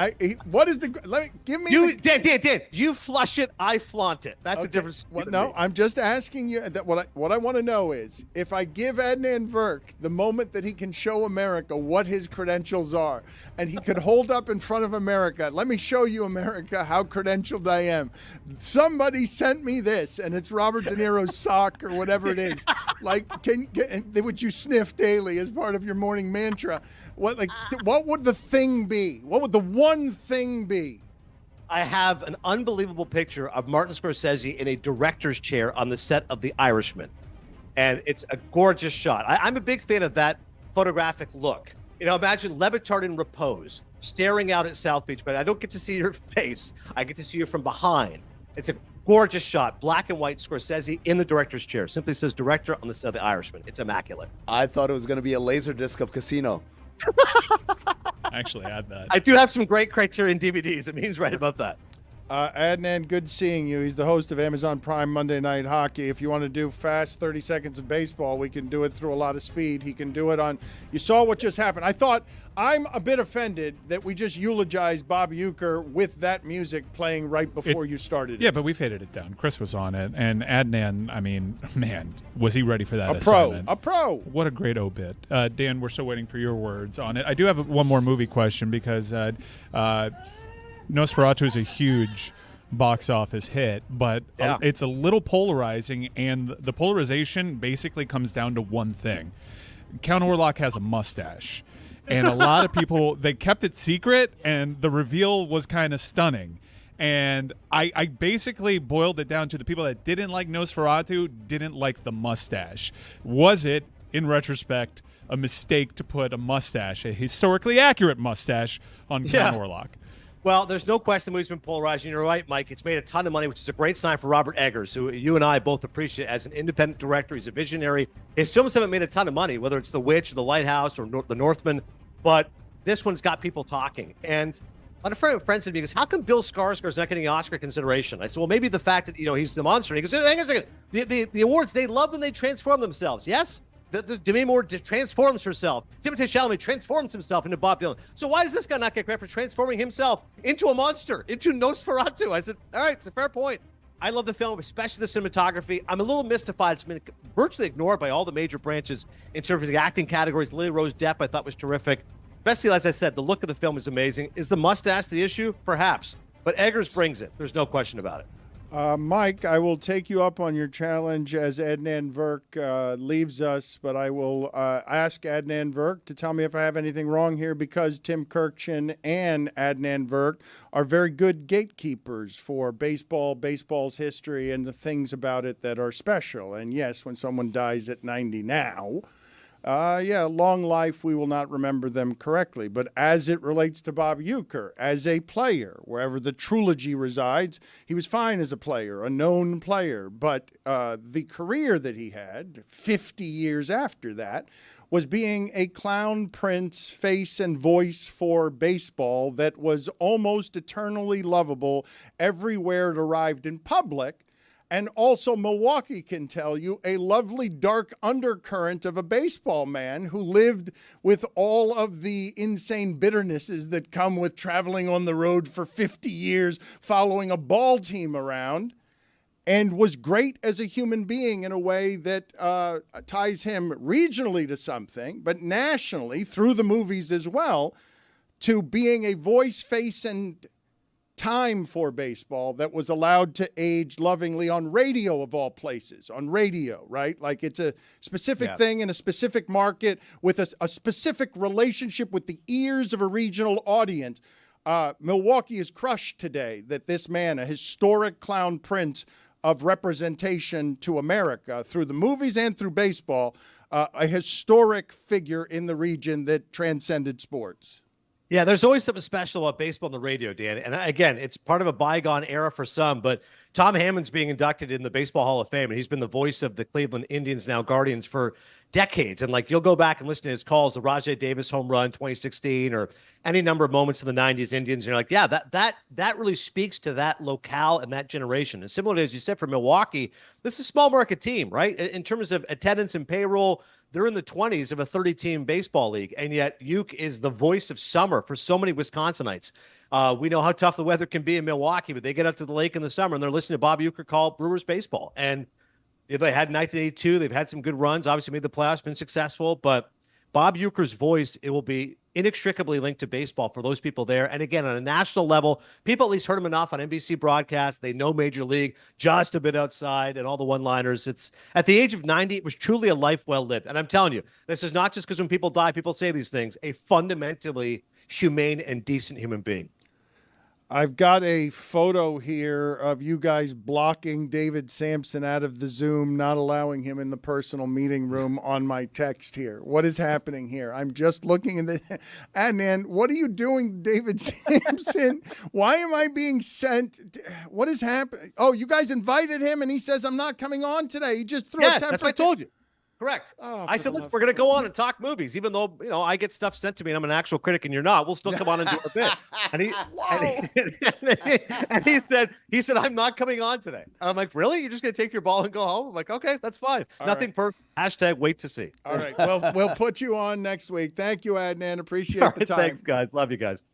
what is give me Dan, you flush it, I flaunt it. That's a difference. No, I'm just asking you that what I want to know is if I give Adnan Virk the moment that he can show America what his credentials are, and he could hold up in front of America, let me show you, America, how credentialed I am. Somebody sent me this, and it's Robert De Niro's sock or whatever it is. Like, which you sniff daily as part of your morning mantra. What would the thing be? What would the one thing be? I have an unbelievable picture of Martin Scorsese in a director's chair on the set of The Irishman. And it's a gorgeous shot. I'm a big fan of that photographic look. Imagine Le Batard in repose, staring out at South Beach, but I don't get to see your face. I get to see you from behind. It's a gorgeous shot, black and white, Scorsese in the director's chair. Simply says director on the set of The Irishman. It's immaculate. I thought it was going to be a laser disc of Casino. Actually, add that. I do have some great Criterion DVDs. It means right about that. Adnan, good seeing you. He's the host of Amazon Prime Monday Night Hockey. If you want to do fast 30 seconds of baseball, we can do it through a lot of speed. He can do it on... You saw what just happened. I thought I'm a bit offended that we just eulogized Bob Uecker with that music playing right before you started. Yeah, but we faded it down. Chris was on it. And Adnan, I mean, man, was he ready for that A assignment. pro. What a great obit. Dan, we're still waiting for your words on it. I do have one more movie question because... Nosferatu is a huge box office hit, but it's a little polarizing, and the polarization basically comes down to one thing. Count Orlok has a mustache, and a lot of people, they kept it secret, and the reveal was kind of stunning. And I basically boiled it down to the people that didn't like Nosferatu didn't like the mustache. Was it, in retrospect, a mistake to put a mustache, a historically accurate mustache, on Count Orlok? Well, there's no question the movie's been polarizing. You're right, Mike. It's made a ton of money, which is a great sign for Robert Eggers, who you and I both appreciate as an independent director. He's a visionary. His films haven't made a ton of money, whether it's The Witch, or The Lighthouse, or The Northman, but this one's got people talking. And a friend said to me, he goes, how come Bill Skarsgård's not getting Oscar consideration? I said, well, maybe the fact that, he's the monster. And he goes, hang on a second. The awards, they love when they transform themselves. Yes? Demi Moore transforms herself. Timothée Chalamet transforms himself into Bob Dylan. So why does this guy not get credit for transforming himself into a monster, into Nosferatu? I said, all right, it's a fair point. I love the film, especially the cinematography. I'm a little mystified. It's been virtually ignored by all the major branches in terms of the acting categories. Lily Rose Depp, I thought, was terrific. Especially, as I said, the look of the film is amazing. Is the mustache the issue? Perhaps. But Eggers brings it. There's no question about it. Mike, I will take you up on your challenge as Adnan Virk leaves us, but I will ask Adnan Virk to tell me if I have anything wrong here, because Tim Kirkchin and Adnan Virk are very good gatekeepers for baseball, baseball's history, and the things about it that are special. And yes, when someone dies at 90 now, long life, we will not remember them correctly. But as it relates to Bob Uecker, as a player, wherever the trilogy resides, he was fine as a player, a known player. But the career that he had 50 years after that was being a clown prince, face and voice for baseball that was almost eternally lovable everywhere it arrived in public. And also, Milwaukee can tell you, a lovely dark undercurrent of a baseball man who lived with all of the insane bitternesses that come with traveling on the road for 50 years, following a ball team around, and was great as a human being in a way that ties him regionally to something, but nationally, through the movies as well, to being a voice, face, and time for baseball that was allowed to age lovingly on radio, of all places, on radio, right? Like, it's a specific thing in a specific market with a specific relationship with the ears of a regional audience. Milwaukee is crushed today that this man, a historic clown prince of representation to America through the movies and through baseball, a historic figure in the region that transcended sports. Yeah, there's always something special about baseball on the radio, Dan. And again, it's part of a bygone era for some, but Tom Hammond's being inducted in the Baseball Hall of Fame, and he's been the voice of the Cleveland Indians, now Guardians, for decades. And like, you'll go back and listen to his calls, the Rajai Davis home run 2016, or any number of moments in the 90s Indians, and you're like, yeah, that really speaks to that locale and that generation. And similarly, as you said, for Milwaukee, this is a small market team, right? In terms of attendance and payroll, they're in the 20s of a 30-team baseball league, and yet Uke is the voice of summer for so many Wisconsinites. We know how tough the weather can be in Milwaukee, but they get up to the lake in the summer, and they're listening to Bob Uecker call Brewers baseball. And if they had 1982, they've had some good runs, obviously made the playoffs, been successful, but Bob Uecker's voice, it will be inextricably linked to baseball for those people there. And again, on a national level, people at least heard him enough on NBC broadcasts. They know Major League just a bit outside and all the one-liners. It's at the age of 90, it was truly a life well lived. And I'm telling you, this is not just because when people die, people say these things, a fundamentally humane and decent human being. I've got a photo here of you guys blocking David Sampson out of the Zoom, not allowing him in the personal meeting room on my text here. What is happening here? I'm just looking at the... Adnan, what are you doing, David Sampson? Why am I being sent? What is happening? Oh, you guys invited him and he says, I'm not coming on today. He just threw a temper. That's what I told you. Correct. Oh, I said, listen, we're going to go on and talk movies, even though, I get stuff sent to me and I'm an actual critic and you're not. We'll still come on and do a bit. And he said, I'm not coming on today. And I'm like, really? You're just going to take your ball and go home? I'm like, okay, that's fine. Nothing perfect. Hashtag wait to see. All right. Well, we'll put you on next week. Thank you, Adnan. Appreciate the time. Thanks, guys. Love you guys.